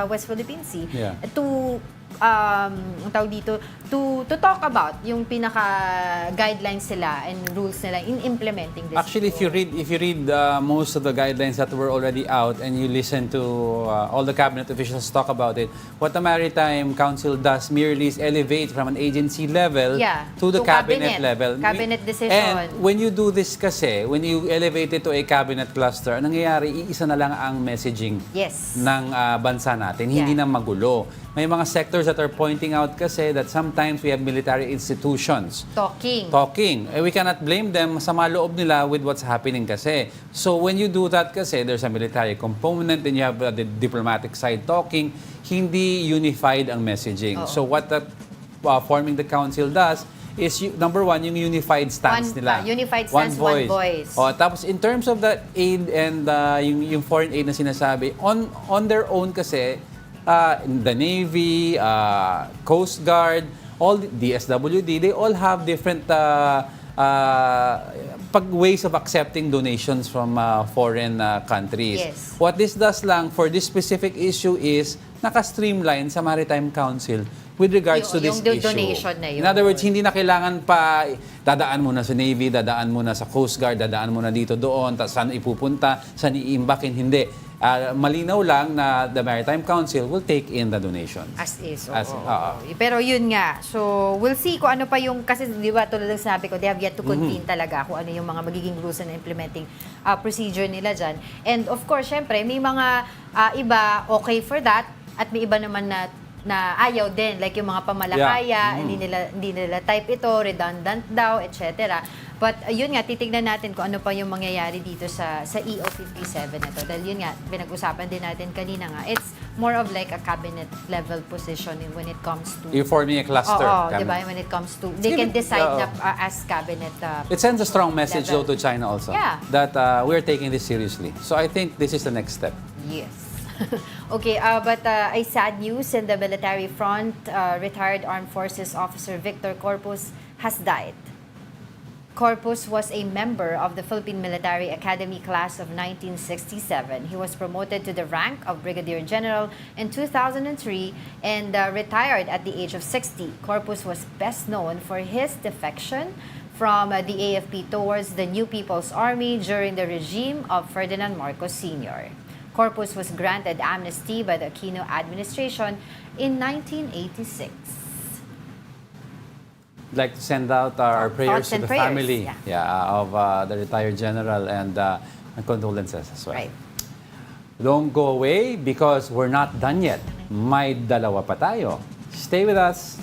Speaker 2: West Philippine Sea to ang tawag dito, to talk about yung pinaka guidelines nila and rules nila in implementing this.
Speaker 1: Actually, if you read most of the guidelines that were already out and you listen to all the cabinet officials talk about it, what the Maritime Council does merely is elevate from an agency level to the cabinet level.
Speaker 2: Cabinet decision.
Speaker 1: And when you do this kasi, when you elevate it to a cabinet cluster, ang nangyayari, iisa na lang ang messaging ng bansa natin, hindi na magulo. May mga sectors that are pointing out kasi that sometimes we have military institutions talking. We cannot blame them sa maloob nila with what's happening kasi. So when you do that kasi, there's a military component, then you have the diplomatic side talking, hindi unified ang messaging. So what that forming the council does is, number one, yung unified stance nila.
Speaker 2: Unified stance, one voice.
Speaker 1: Tapos in terms of the aid and yung foreign aid na sinasabi, on their own kasi, the Navy, Coast Guard, all the DSWD, they all have different ways of accepting donations from foreign countries. What this does lang for this specific issue is naka-streamline sa Maritime Council with regards to this issue.
Speaker 2: Donation na yun.
Speaker 1: In other words, hindi na kailangan pa dadaan muna sa Navy, dadaan muna sa Coast Guard, dadaan muna dito doon, saan ipupunta, saan iimbakin, hindi. Malinaw lang na the Maritime Council will take in the donations.
Speaker 2: As is. Pero yun nga. So, we'll see kung ano pa yung, kasi di ba tulad ng sabi ko, they have yet to convene talaga kung ano yung mga magiging rules and implementing procedure nila dyan. And of course, syempre, may mga iba okay for that at may iba naman na ayaw din, like yung mga pamalakaya, hindi nila type ito, redundant daw, etc. But yun nga, titignan natin kung ano pa yung mangyayari dito sa EO 57 na to. Dahil yun nga, pinag-usapan din natin kanina nga, it's more of like a cabinet level position when it comes to...
Speaker 1: You're forming a cluster.
Speaker 2: Di ba? When it comes to... They can decide na, as cabinet
Speaker 1: it sends a strong message though to China also.
Speaker 2: Yeah.
Speaker 1: That we're taking this seriously. So I think this is the next step.
Speaker 2: Yes. Okay, but a sad news in the military front. Retired Armed Forces Officer Victor Corpus has died. Corpus was a member of the Philippine Military Academy class of 1967. He was promoted to the rank of Brigadier General in 2003 and retired at the age of 60. Corpus was best known for his defection from the AFP towards the New People's Army during the regime of Ferdinand Marcos Sr. Corpus was granted amnesty by the Aquino administration in 1986.
Speaker 1: I'd like to send out our prayers to the family of the retired general and condolences as well.
Speaker 2: Right.
Speaker 1: Don't go away because we're not done yet. May dalawa pa tayo. Stay with us.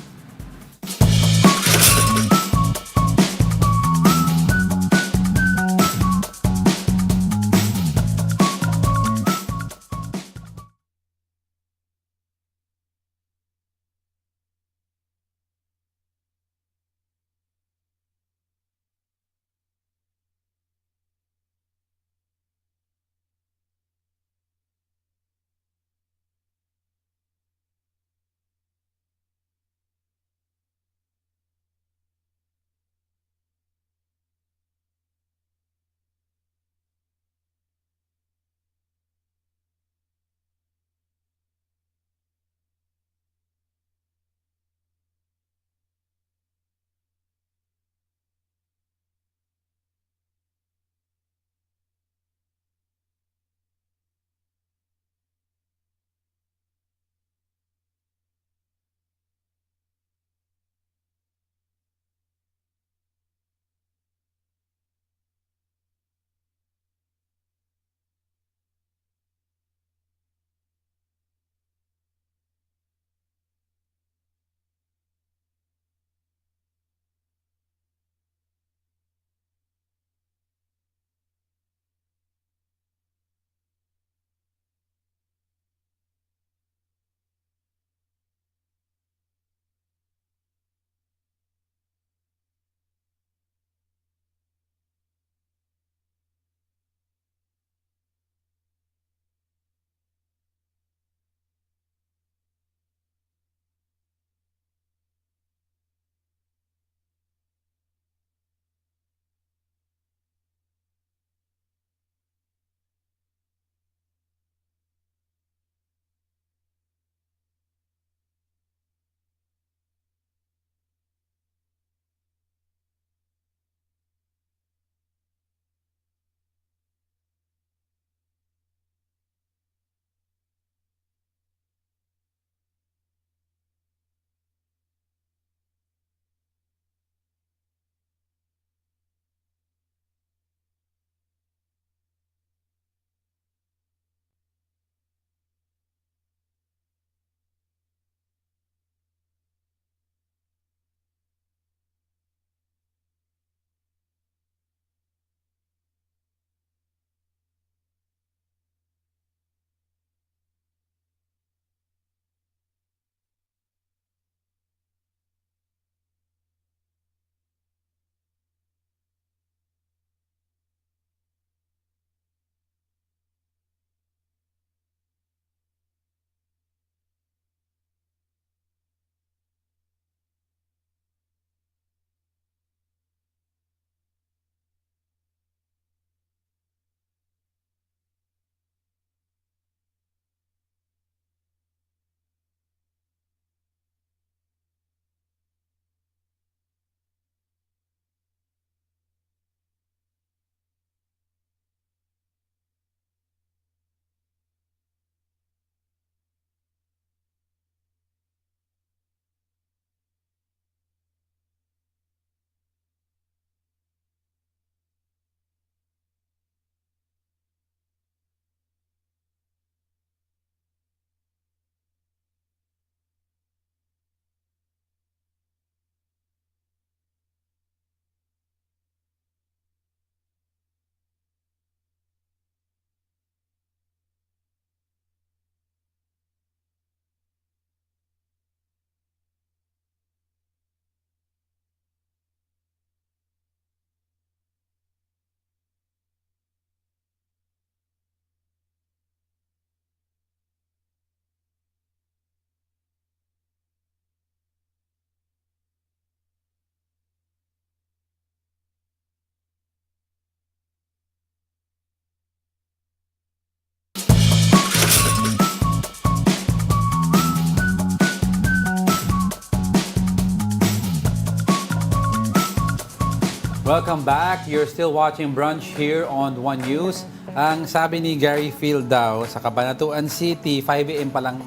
Speaker 1: Welcome back. You're still watching Brunch here on One News. Ang sabi ni Gary Field daw sa Cabanatuan City, 5 a.m. pa lang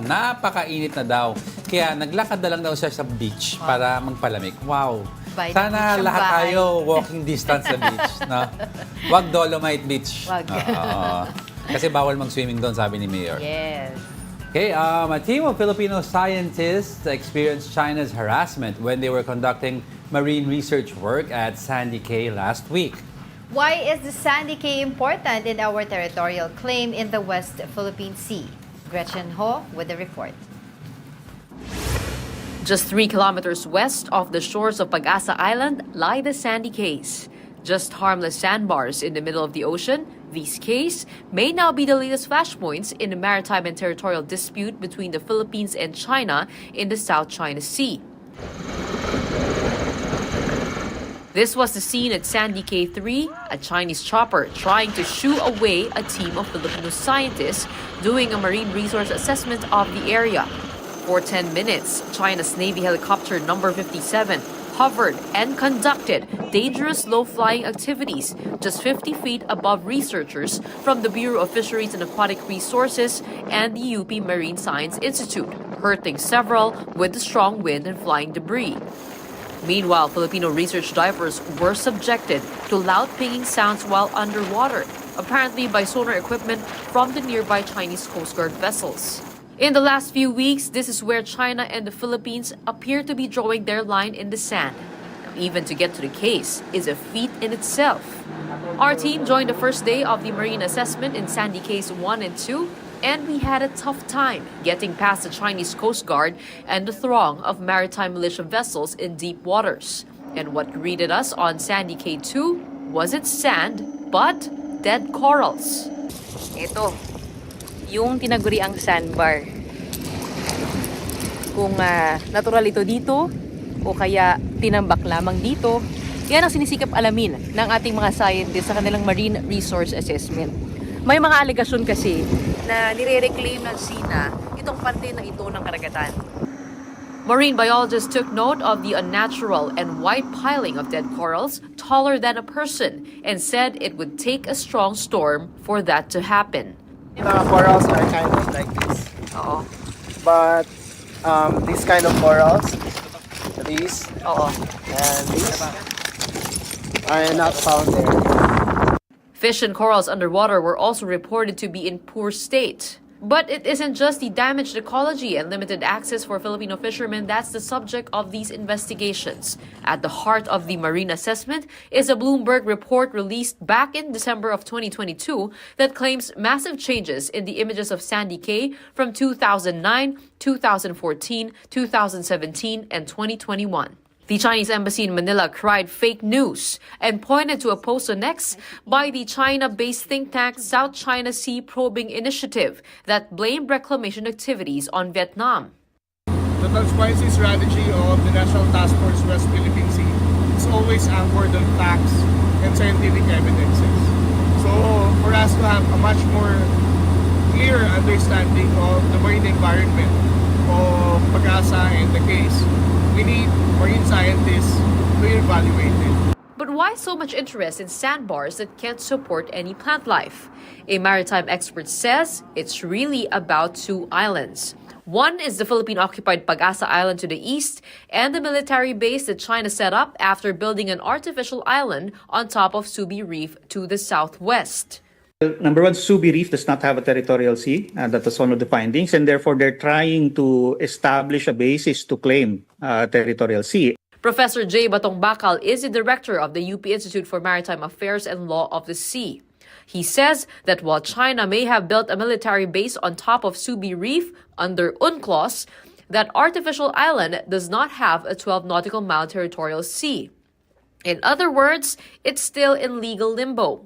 Speaker 1: napakainit na daw. Kaya naglakad na lang daw siya sa beach para magpalamig. Wow.
Speaker 2: By the
Speaker 1: Sana
Speaker 2: beach ang
Speaker 1: lahat
Speaker 2: bahay.
Speaker 1: tayo walking distance sa beach. No? Wag Dolomite Beach.
Speaker 2: Wag.
Speaker 1: Kasi bawal mag-swimming doon, sabi ni Mayor.
Speaker 2: Yes.
Speaker 1: Okay, a team of Filipino scientists experienced China's harassment when they were conducting marine research work at Sandy Cay last week.
Speaker 2: Why is the Sandy Cay important in our territorial claim in the West Philippine Sea? Gretchen Ho with the report.
Speaker 13: Just 3 kilometers west of the shores of Pag-asa Island lie the Sandy Cays. Just harmless sandbars in the middle of the ocean, these cays may now be the latest flashpoints in the maritime and territorial dispute between the Philippines and China in the South China Sea. This was the scene at Sandy Cay 3, a Chinese chopper trying to shoo away a team of Filipino scientists doing a marine resource assessment of the area. For 10 minutes, China's Navy helicopter number 57 hovered and conducted dangerous low-flying activities just 50 feet above researchers from the Bureau of Fisheries and Aquatic Resources and the UP Marine Science Institute, hurting several with the strong wind and flying debris. Meanwhile, Filipino research divers were subjected to loud pinging sounds while underwater, apparently by sonar equipment from the nearby Chinese Coast Guard vessels. In the last few weeks, this is where China and the Philippines appear to be drawing their line in the sand. Even to get to the case is a feat in itself. Our team joined the first day of the marine assessment in Sandy Cays 1 and 2, and we had a tough time getting past the Chinese Coast Guard and the throng of maritime militia vessels in deep waters. And what greeted us on Sandy Cay 2 wasn't sand, but dead corals.
Speaker 14: Ito, yung tinaguriang sandbar. Kung natural ito dito, o kaya tinambak lamang dito, yan ang sinisikap alamin ng ating mga scientists sa kanilang marine resource assessment. May mga alegasyon kasi na nire-reclaim ng SINA itong parte na ito ng karagatan.
Speaker 13: Marine biologists took note of the unnatural and white piling of dead corals taller than a person and said it would take a strong storm for that to happen.
Speaker 15: The corals are kind of like this. But these kind of corals, these and these are not found there.
Speaker 13: Fish and corals underwater were also reported to be in poor state. But it isn't just the damaged ecology and limited access for Filipino fishermen that's the subject of these investigations. At the heart of the marine assessment is a Bloomberg report released back in December of 2022 that claims massive changes in the images of Sandy Cay from 2009, 2014, 2017, and 2021. The Chinese embassy in Manila cried fake news and pointed to a post on X by the China-based think tank South China Sea Probing Initiative that blamed reclamation activities on Vietnam.
Speaker 16: The transparency strategy of the National Task Force West Philippine Sea is always anchored on facts and scientific evidences. So for us to have a much more clear understanding of the marine environment of Pag-asa and the case, we need marine scientists to evaluate it.
Speaker 13: But why so much interest in sandbars that can't support any plant life? A maritime expert says it's really about 2 islands. One is the Philippine-occupied Pag-asa Island to the east and the military base that China set up after building an artificial island on top of Subi Reef to the southwest.
Speaker 17: Number one, Subi Reef does not have a territorial sea. That was one of the findings, and therefore they're trying to establish a basis to claim territorial sea.
Speaker 13: Professor J. Batong Bakal is the director of the UP Institute for Maritime Affairs and Law of the Sea. He says that while China may have built a military base on top of Subi Reef under UNCLOS, that artificial island does not have a 12 nautical mile territorial sea. In other words, it's still in legal limbo.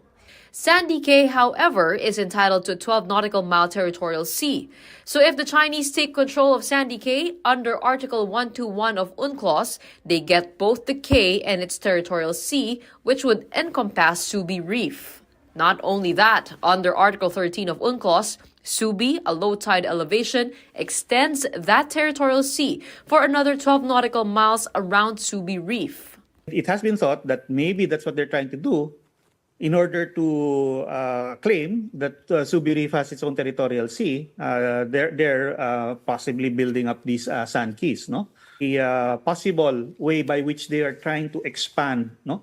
Speaker 13: Sandy Cay, however, is entitled to 12 nautical mile territorial sea. So if the Chinese take control of Sandy Cay under Article 121 of UNCLOS, they get both the Cay and its territorial sea, which would encompass Subi Reef. Not only that, under Article 13 of UNCLOS, Subi, a low tide elevation, extends that territorial sea for another 12 nautical miles around Subi Reef.
Speaker 17: It has been thought that maybe that's what they're trying to do in order to claim that Subi Reef has its own territorial sea. They're possibly building up these sand keys, no? The possible way by which they are trying to expand, no,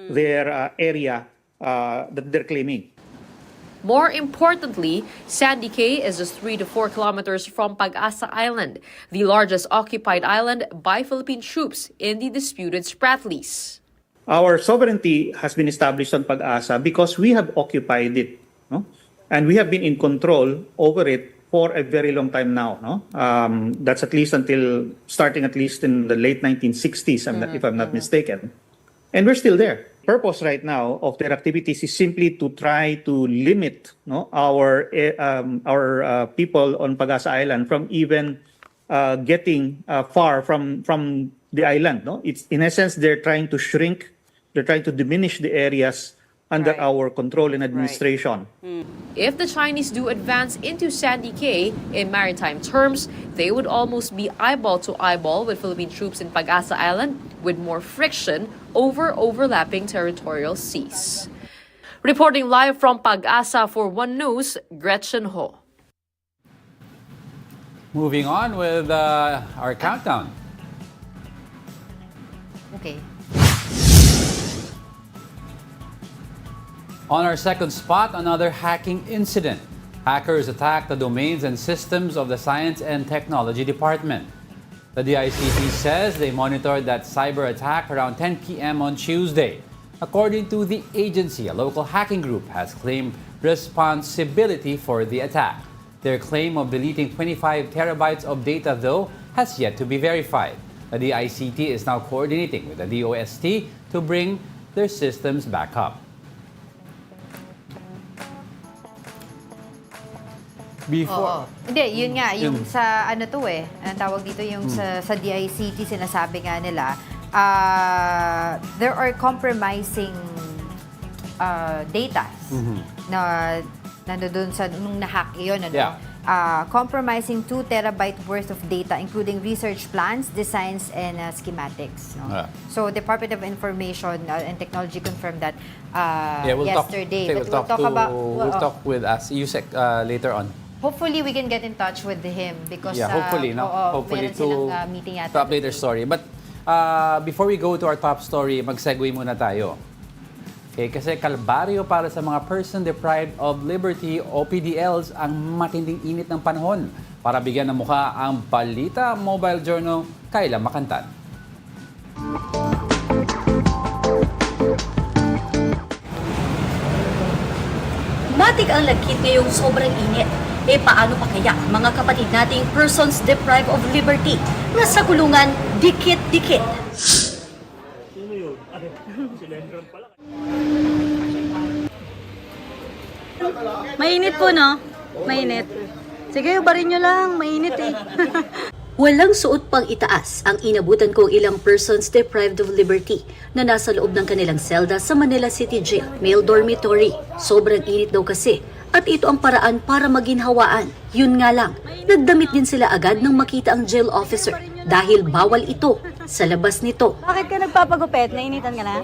Speaker 17: their area that they're claiming.
Speaker 13: More importantly, Sandy Cay is just 3 to 4 kilometers from Pag-asa Island, the largest occupied island by Philippine troops in the disputed Spratlys.
Speaker 17: Our sovereignty has been established on Pag-asa because we have occupied it, no? And we have been in control over it for a very long time now, no? That's at least starting at least in the late 1960s, if I'm not mistaken. And we're still there. Purpose right now of their activities is simply to try to limit, no, our people on Pag-asa Island from even getting far from the island. No, it's in essence they're trying to shrink, they're trying to diminish the areas under our control and administration.
Speaker 13: If the Chinese do advance into Sandy Cay, in maritime terms, they would almost be eyeball to eyeball with Philippine troops in Pag-asa Island, with more friction over overlapping territorial seas. Reporting live from Pag-asa for One News, Gretchen Ho.
Speaker 1: Moving on with our countdown.
Speaker 2: Okay.
Speaker 1: On our second spot, another hacking incident. Hackers attacked the domains and systems of the Science and Technology Department. The DICT says they monitored that cyber attack around 10 p.m. on Tuesday. According to the agency, a local hacking group has claimed responsibility for the attack. Their claim of deleting 25 terabytes of data, though, has yet to be verified. The DICT is now coordinating with the DOST to bring their systems back up. Before.
Speaker 2: Hindi, yun nga, yung sa ano to ang tawag dito yung sa DICT, sinasabi nga nila, there are compromising data na nandoon sa nung nahack yun, ano?
Speaker 1: Yeah.
Speaker 2: Compromising 2 terabyte worth of data, including research plans, designs, and schematics. No?
Speaker 1: Yeah.
Speaker 2: So, Department of Information and Technology confirmed that
Speaker 1: we'll
Speaker 2: yesterday.
Speaker 1: We'll talk with us USEC later on.
Speaker 2: Hopefully, we can get in touch with him because
Speaker 1: hopefully, no? Hopefully
Speaker 2: meron silang meeting yata.
Speaker 1: To update their story. But before we go to our top story, mag-segue muna tayo. Okay, kasi kalbaryo para sa mga person deprived of liberty o PDLs ang matinding init ng panahon. Para bigyan ng mukha ang Balita Mobile Journal, Kayla Makantan.
Speaker 18: Matik ang lagkit ngayong sobrang init. Paano pa kaya mga kapatid nating persons deprived of liberty na sa kulungan dikit-dikit?
Speaker 19: Mainit po, no? Mainit. Sige, ubarin nyo lang. Mainit
Speaker 18: Walang suot pang itaas ang inabutan kong ilang persons deprived of liberty na nasa loob ng kanilang selda sa Manila City Jail, male dormitory. Sobrang init daw kasi at ito ang paraan para maginhawaan. Yun nga lang, nagdamit din sila agad nang makita ang jail officer dahil bawal ito sa labas nito.
Speaker 19: Bakit ka nagpapagupit? Nainitan ka na?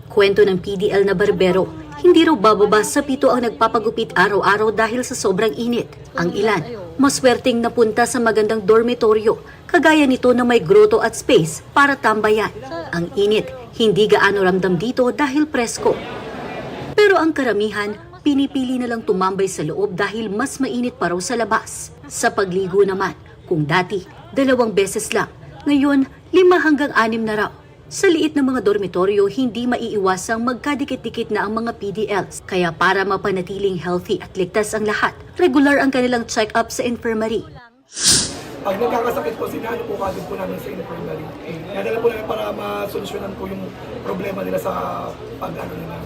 Speaker 18: Kwento ng PDL na barbero, hindi raw bababa sa 7 ang nagpapagupit araw-araw dahil sa sobrang init. Ang ilan, maswerteng napunta sa magandang dormitoryo, kagaya nito na may grotto at space para tambayan. Ang init, hindi gaano ramdam dito dahil presko. Pero ang karamihan, pinipili na lang tumambay sa loob dahil mas mainit pa raw sa labas. Sa pagligo naman, kung dati 2 beses lang, ngayon 5 hanggang 6 na raw. Sa liit ng mga dormitoryo, hindi maiiwasang magkadikit-dikit na ang mga PDLs. Kaya para mapanatiling healthy at ligtas ang lahat, regular ang kanilang check-up sa infirmary.
Speaker 20: Pag nagkakasakit po, sinalo po kagad po namin sa infirmary. Nadala po namin para masolusyonan po yung problema nila sa pag-ano nila.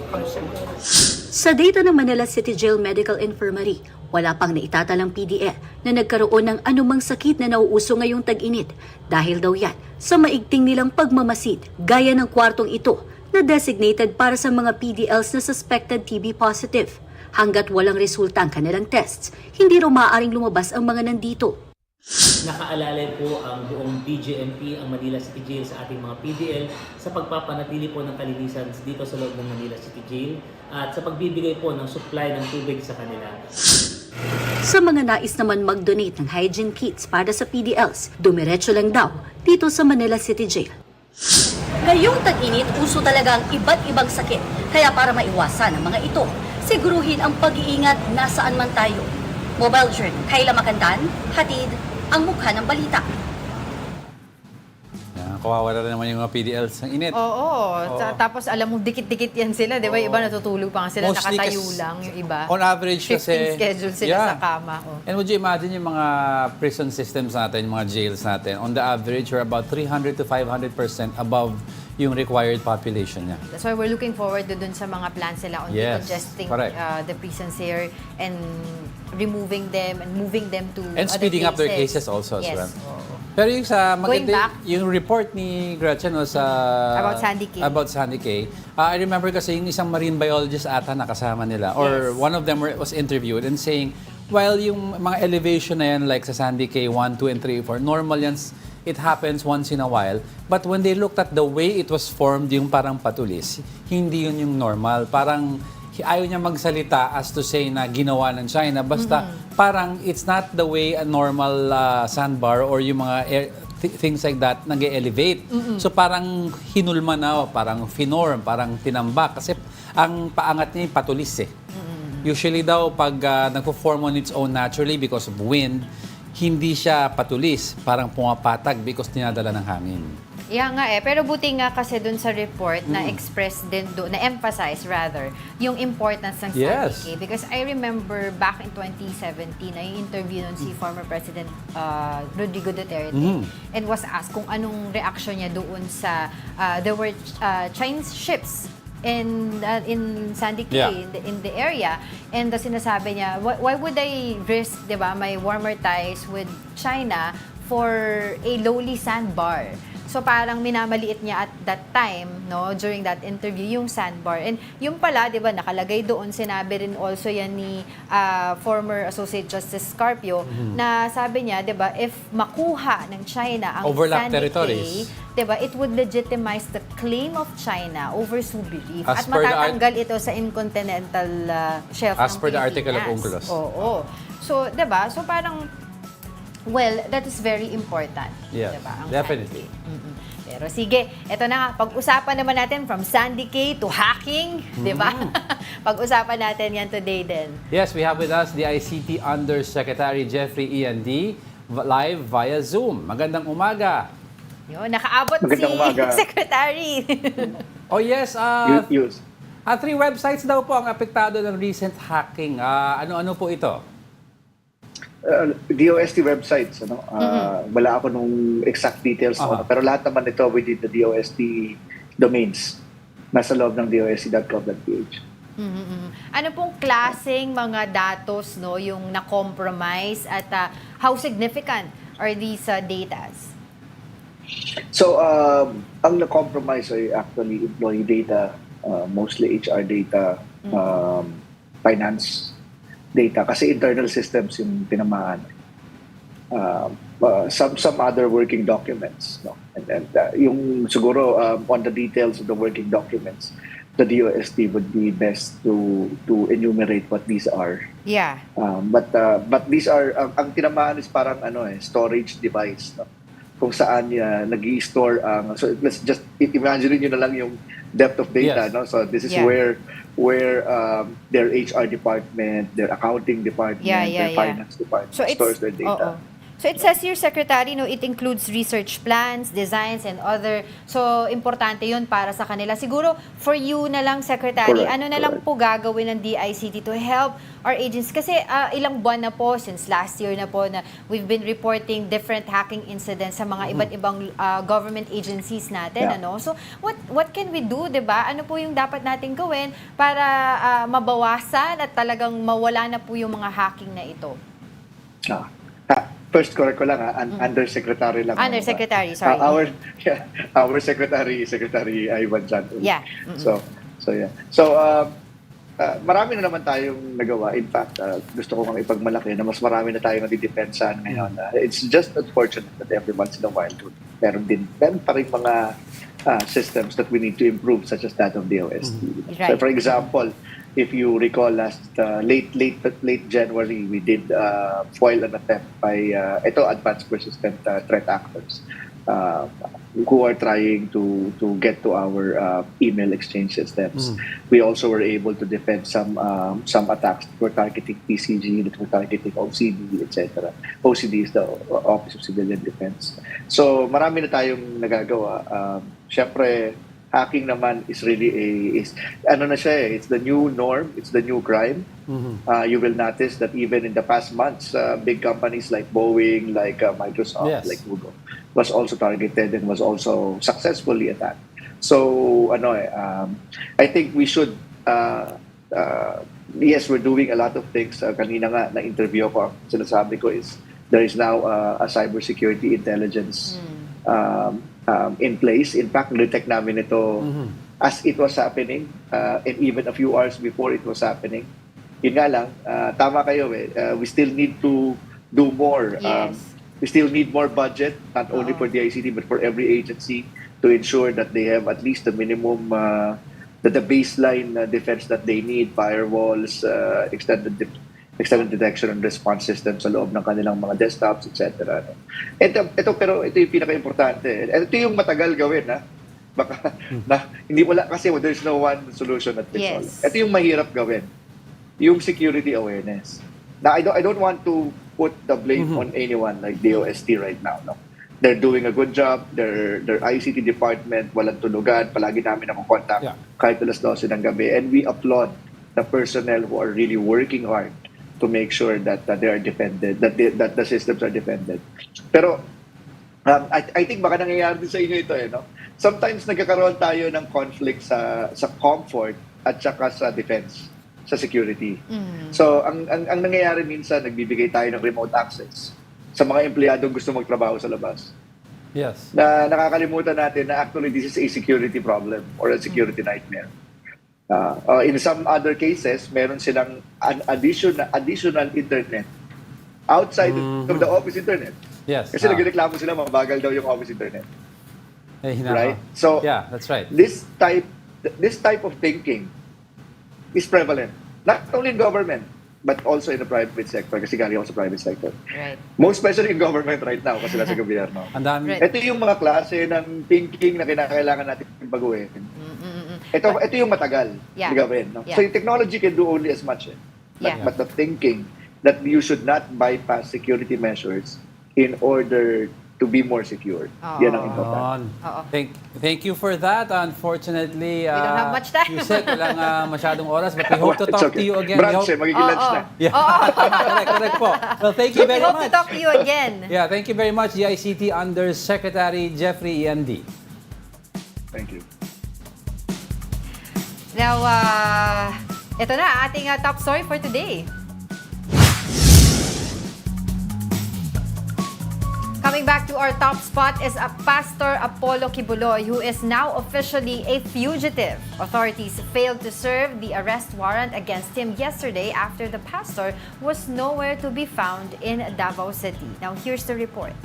Speaker 18: Sa data ng Manila City Jail Medical Infirmary, wala pang naitatalang PDL na nagkaroon ng anumang sakit na nauuso ngayong tag-init dahil daw yan sa maigting nilang pagmamasid gaya ng kwartong ito na designated para sa mga PDLs na suspected TB positive. Hanggat walang resulta ang kanilang tests, hindi raw maaaring lumabas ang mga nandito.
Speaker 21: nakaalalay po ang buong BGMP, ang Manila City Jail sa ating mga PDL sa pagpapanatili po ng kalinisan dito sa loob ng Manila City Jail at sa pagbibigay po ng supply ng tubig sa kanila.
Speaker 18: Sa mga nais naman mag-donate ng hygiene kits para sa PDLs, dumiretso lang daw dito sa Manila City Jail. Ngayong tag-init, uso talaga ang iba't ibang sakit. Kaya para maiwasan ang mga ito, siguruhin ang pag-iingat nasaan man tayo. Mobile Journal, Kayla Makandan, hatid ang mukha ng balita.
Speaker 1: Kawawa na naman yung mga PDLs ng init.
Speaker 2: Oo. Tapos alam mo, dikit-dikit yan sila. Di ba? Iba natutulog pa nga sila.
Speaker 1: Mostly
Speaker 2: nakatayo lang yung iba.
Speaker 1: On average kasi...
Speaker 2: 15 schedule sila sa kama. Oh.
Speaker 1: And would you imagine yung mga prison systems natin, yung mga jails natin, on the average, we're about 300 to 500% above yung required population niya.
Speaker 2: That's why we're looking forward to dun sa mga plans nila on decongesting the prisons here and removing them and moving them to
Speaker 1: and
Speaker 2: other
Speaker 1: speeding up their
Speaker 2: places.
Speaker 1: cases also as well.
Speaker 2: Oo.
Speaker 1: Pero yung sa
Speaker 2: Going back,
Speaker 1: yung report ni Gretchen sa
Speaker 2: about Sandy Cay.
Speaker 1: I remember kasi yung isang marine biologist ata nakasama nila or one of them was interviewed and saying while yung mga elevation na yan like sa Sandy Cay 1, 2 and 3, 4 normal yan, it happens once in a while, but when they looked at the way it was formed yung parang patulis, hindi yun yung normal, parang ayaw niya magsalita as to say na ginawa ng China. Basta parang it's not the way a normal sandbar or yung mga things like that nag-elevate. So parang hinulma na, parang finorm, parang tinambak. Kasi ang paangat niya yung patulis eh. Usually daw pag nagpo-form on its own naturally because of wind, hindi siya patulis. Parang pumapatag because tinadala ng hangin.
Speaker 2: Yeah nga pero buti nga kasi dun sa report na express din doon, na emphasize rather, yung importance ng Sandy Cay. Because I remember back in 2017, ay interview nun si former President Rodrigo Duterte and was asked kung anong reaction niya doon sa, there were Chinese ships in Sandy Cay, in the area, and sinasabi niya, why would I risk, di ba, my warmer ties with China for a lowly sandbar? So parang minamaliit niya at that time, no, during that interview, yung sandbar. And yung pala, di ba, nakalagay doon, sinabi rin also yan ni former Associate Justice Carpio, na sabi niya, di ba, if makuha ng China ang
Speaker 1: overlap
Speaker 2: Sandy
Speaker 1: territories,
Speaker 2: Cay, di ba, it would legitimize the claim of China over Subi Reef.
Speaker 1: As
Speaker 2: at matatanggal ito sa incontinental shelf
Speaker 1: as
Speaker 2: ng
Speaker 1: per the article of
Speaker 2: Pilipinas.
Speaker 1: UNCLOS.
Speaker 2: Oo. So, di ba, so parang, well, that is very important.
Speaker 1: Yeah,
Speaker 2: diba, ang
Speaker 1: definitely.
Speaker 2: Pero sige, eto na nga, pag-usapan naman natin from Sandy Cay to hacking, di ba? Pag-usapan natin yan today din.
Speaker 1: Yes, we have with us the ICT Undersecretary Jeffrey E&D live via Zoom. Magandang umaga.
Speaker 2: Yun, nakaabot
Speaker 22: Magandang umaga.
Speaker 2: Secretary.
Speaker 1: Oh yes,
Speaker 22: 3
Speaker 1: websites daw po ang apektado ng recent hacking. Ano-ano po ito?
Speaker 22: DOST websites, ano? Wala ako nung exact details, pero lahat naman ito within the DOST domains. Nasa loob ng dost.gov.ph.
Speaker 2: Ano pong klaseng mga datos, no, yung na-compromise at how significant are these datas?
Speaker 22: So, ang na-compromise ay actually employee data, mostly HR data, finance data, kasi internal systems yung tinamaan. Some other working documents, no? And yung siguro on the details of the working documents, the DOST would be best to enumerate what these are.
Speaker 2: Yeah.
Speaker 22: But these are ang tinamaan is parang storage device, no? Kung saan nag-i-store so let's just imagine niyo na lang yung depth of data, no? So this is where their HR department, their accounting department, their finance department stores their data.
Speaker 2: So it says here, Secretary, no, it includes research plans, designs, and other. So importante yun para sa kanila. Siguro for you na lang, Secretary, ano na lang po gagawin ng DICT to help our agents? Kasi ilang buwan na po, since last year na po, na we've been reporting different hacking incidents sa mga iba't ibang government agencies natin. Ano? So what can we do, diba? Ano po yung dapat natin gawin para mabawasan at talagang mawala na po yung mga hacking na ito?
Speaker 22: First, correct ko lang, undersecretary lang.
Speaker 2: Undersecretary, sorry.
Speaker 22: Our secretary, Secretary Ivan Santos.
Speaker 2: Yeah.
Speaker 22: So yeah. So marami na naman tayong nagawa. In fact, gusto ko nga ipagmalaki na mas marami na tayong nadidepensahan ngayon. It's just unfortunate that every once in a while, meron pa rin mga systems that we need to improve, such as that of the OST.
Speaker 2: Right.
Speaker 22: So, for example, if you recall last late January, we did foil an attempt by advanced persistent threat actors who are trying to get to our email exchange systems. We also were able to defend some attacks that were targeting PCG, that were targeting OCD, etc. OCD is the Office of Civilian Defense. So marami na tayong nagagawa. Syempre, hacking naman is really it's the new norm, it's the new crime. You will notice that even in the past months, big companies like Boeing, like Microsoft, like Google, was also targeted and was also successfully attacked. So, I think we should, yes, we're doing a lot of things. Kanina nga, na-interview ko, sinasabi ko is, there is now a cybersecurity intelligence in place. In fact, detect namin ito as it was happening, and even a few hours before it was happening. Yun nga lang, tama kayo we still need to do more.
Speaker 2: Yes.
Speaker 22: We still need more budget, not only for the ICT, but for every agency to ensure that they have at least the minimum, the baseline defense that they need, firewalls, extended detection and response systems sa loob ng kanilang mga desktops, etc. Pero ito yung pinaka-importante. Ito yung matagal gawin, Baka, hindi wala, kasi there's no one solution at fits all. Ito yung mahirap gawin. Yung security awareness. Now, I don't want to put the blame on anyone like the OST right now. No? They're doing a good job. Their ICT department, walang tulugan. Palagi namin contact kahit alas 12 ng gabi. And we applaud the personnel who are really working hard to make sure that they are defended, that the systems are defended. Pero I think baka nangyayari din sa inyo ito. Sometimes nagkakaroon tayo ng conflict sa comfort at saka sa defense, sa security. So, ang nangyayari minsan, nagbibigay tayo ng remote access sa mga empleyadong gusto magtrabaho sa labas.
Speaker 1: Yes.
Speaker 22: Na nakakalimutan natin na actually this is a security problem or a security nightmare. In some other cases, meron silang an additional internet outside of the office internet.
Speaker 1: Yes.
Speaker 22: Kasi nagreklamo sila, mabagal daw yung office internet. Right? So,
Speaker 1: yeah, that's right.
Speaker 22: This type of thinking is prevalent, not only in government, but also in the private sector, kasi galing ako sa private sector.
Speaker 2: Right.
Speaker 22: Most especially in government right now, kasi nasa gobyerno.
Speaker 1: Ang dami.
Speaker 22: Ito yung mga klase ng thinking na kinakailangan natin baguhin. Ito yung matagal gawin. No? So yung technology can do only as much. But the thinking that you should not bypass security measures in order to be more secure. Yan ang important.
Speaker 1: Thank you for that. Unfortunately,
Speaker 2: we don't have much time.
Speaker 1: You said walang masyadong oras, but we hope to talk to you again.
Speaker 22: Brunch, magiging lunch na.
Speaker 1: Correct po. Well, thank you very much.
Speaker 2: We hope to talk to you again.
Speaker 1: Yeah, thank you very much, DICT Undersecretary Jeffrey END.
Speaker 22: Thank you.
Speaker 2: Now, ito na ating top story for today. Coming back to our top spot is Pastor Apollo Quiboloy, who is now officially a fugitive. Authorities failed to serve the arrest warrant against him yesterday after the pastor was nowhere to be found in Davao City. Now, here's the report.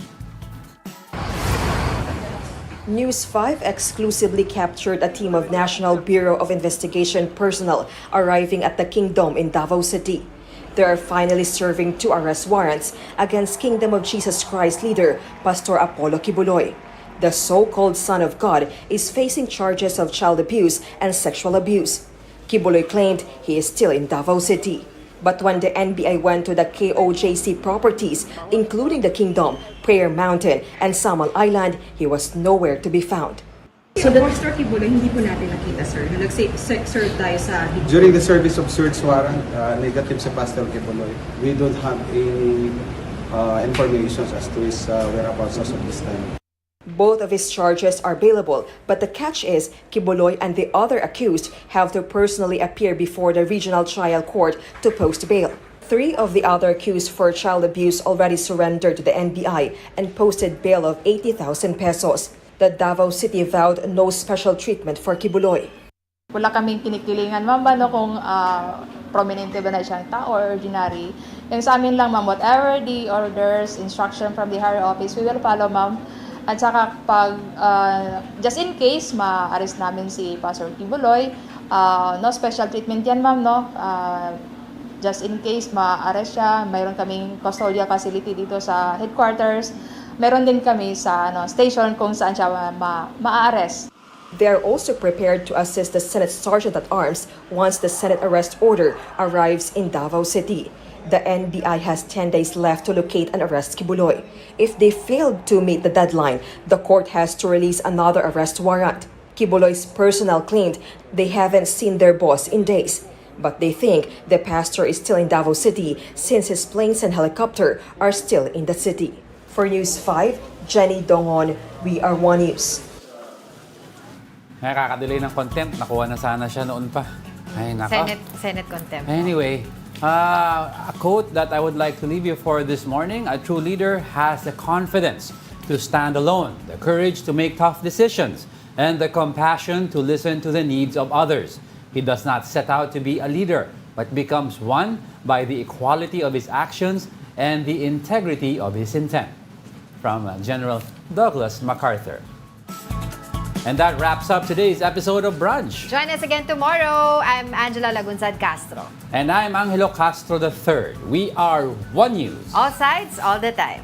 Speaker 3: News 5 exclusively captured a team of National Bureau of Investigation personnel arriving at the Kingdom in Davao City. They are finally serving 2 arrest warrants against Kingdom of Jesus Christ leader Pastor Apollo Quiboloy. The so-called Son of God is facing charges of child abuse and sexual abuse. Quiboloy claimed he is still in Davao City. But when the NBI went to the KOJC properties, including the Kingdom, Prayer Mountain, and Samal Island, he was nowhere to be found.
Speaker 5: So the Pastor Quiboloy, hindi po natin nakita, sir. Nag-serve tayo sa...
Speaker 23: During the service of search warrant, negative sa Pastor Quiboloy. We don't have any information as to his whereabouts as of this time.
Speaker 3: Both of his charges are bailable, but the catch is Quiboloy and the other accused have to personally appear before the regional trial court to post bail. 3 of the other accused for child abuse already surrendered to the NBI and posted bail of 80,000 pesos. The Davao City vowed no special treatment for Quiboloy.
Speaker 4: Wala kaming kinikilingan, ma'am, ba, no, kung prominente ba na siyang tao or ordinary. Yung sa amin lang, ma'am, whatever the orders, instruction from the higher office, we will follow, ma'am. At saka pag, just in case, ma-arrest namin si Pastor Quiboloy, no special treatment yan, ma'am, no? Just in case ma-arrest siya, mayroon kaming custodial facility dito sa headquarters. Meron din kami sa station kung saan siya ma-arrest.
Speaker 3: They are also prepared to assist the Senate Sergeant-at-Arms once the Senate arrest order arrives in Davao City. The NBI has 10 days left to locate and arrest Quiboloy. If they fail to meet the deadline, the court has to release another arrest warrant. Quiboloy's personnel claimed they haven't seen their boss in days, but they think the pastor is still in Davao City since his planes and helicopter are still in the city. For News 5, Jenny Dongon, We Are One News.
Speaker 1: Nakakadelay ng contempt. Nakuha na sana siya noon pa. Ay, nako.
Speaker 2: Senate contempt.
Speaker 1: Anyway, a quote that I would like to leave you for this morning. A true leader has the confidence to stand alone, the courage to make tough decisions, and the compassion to listen to the needs of others. He does not set out to be a leader, but becomes one by the equality of his actions and the integrity of his intent. From General Douglas MacArthur. And that wraps up today's episode of Brunch.
Speaker 2: Join us again tomorrow. I'm Angela Lagunzad Castro.
Speaker 1: And I'm Angelo Castro III. We are One News.
Speaker 2: All sides, all the time.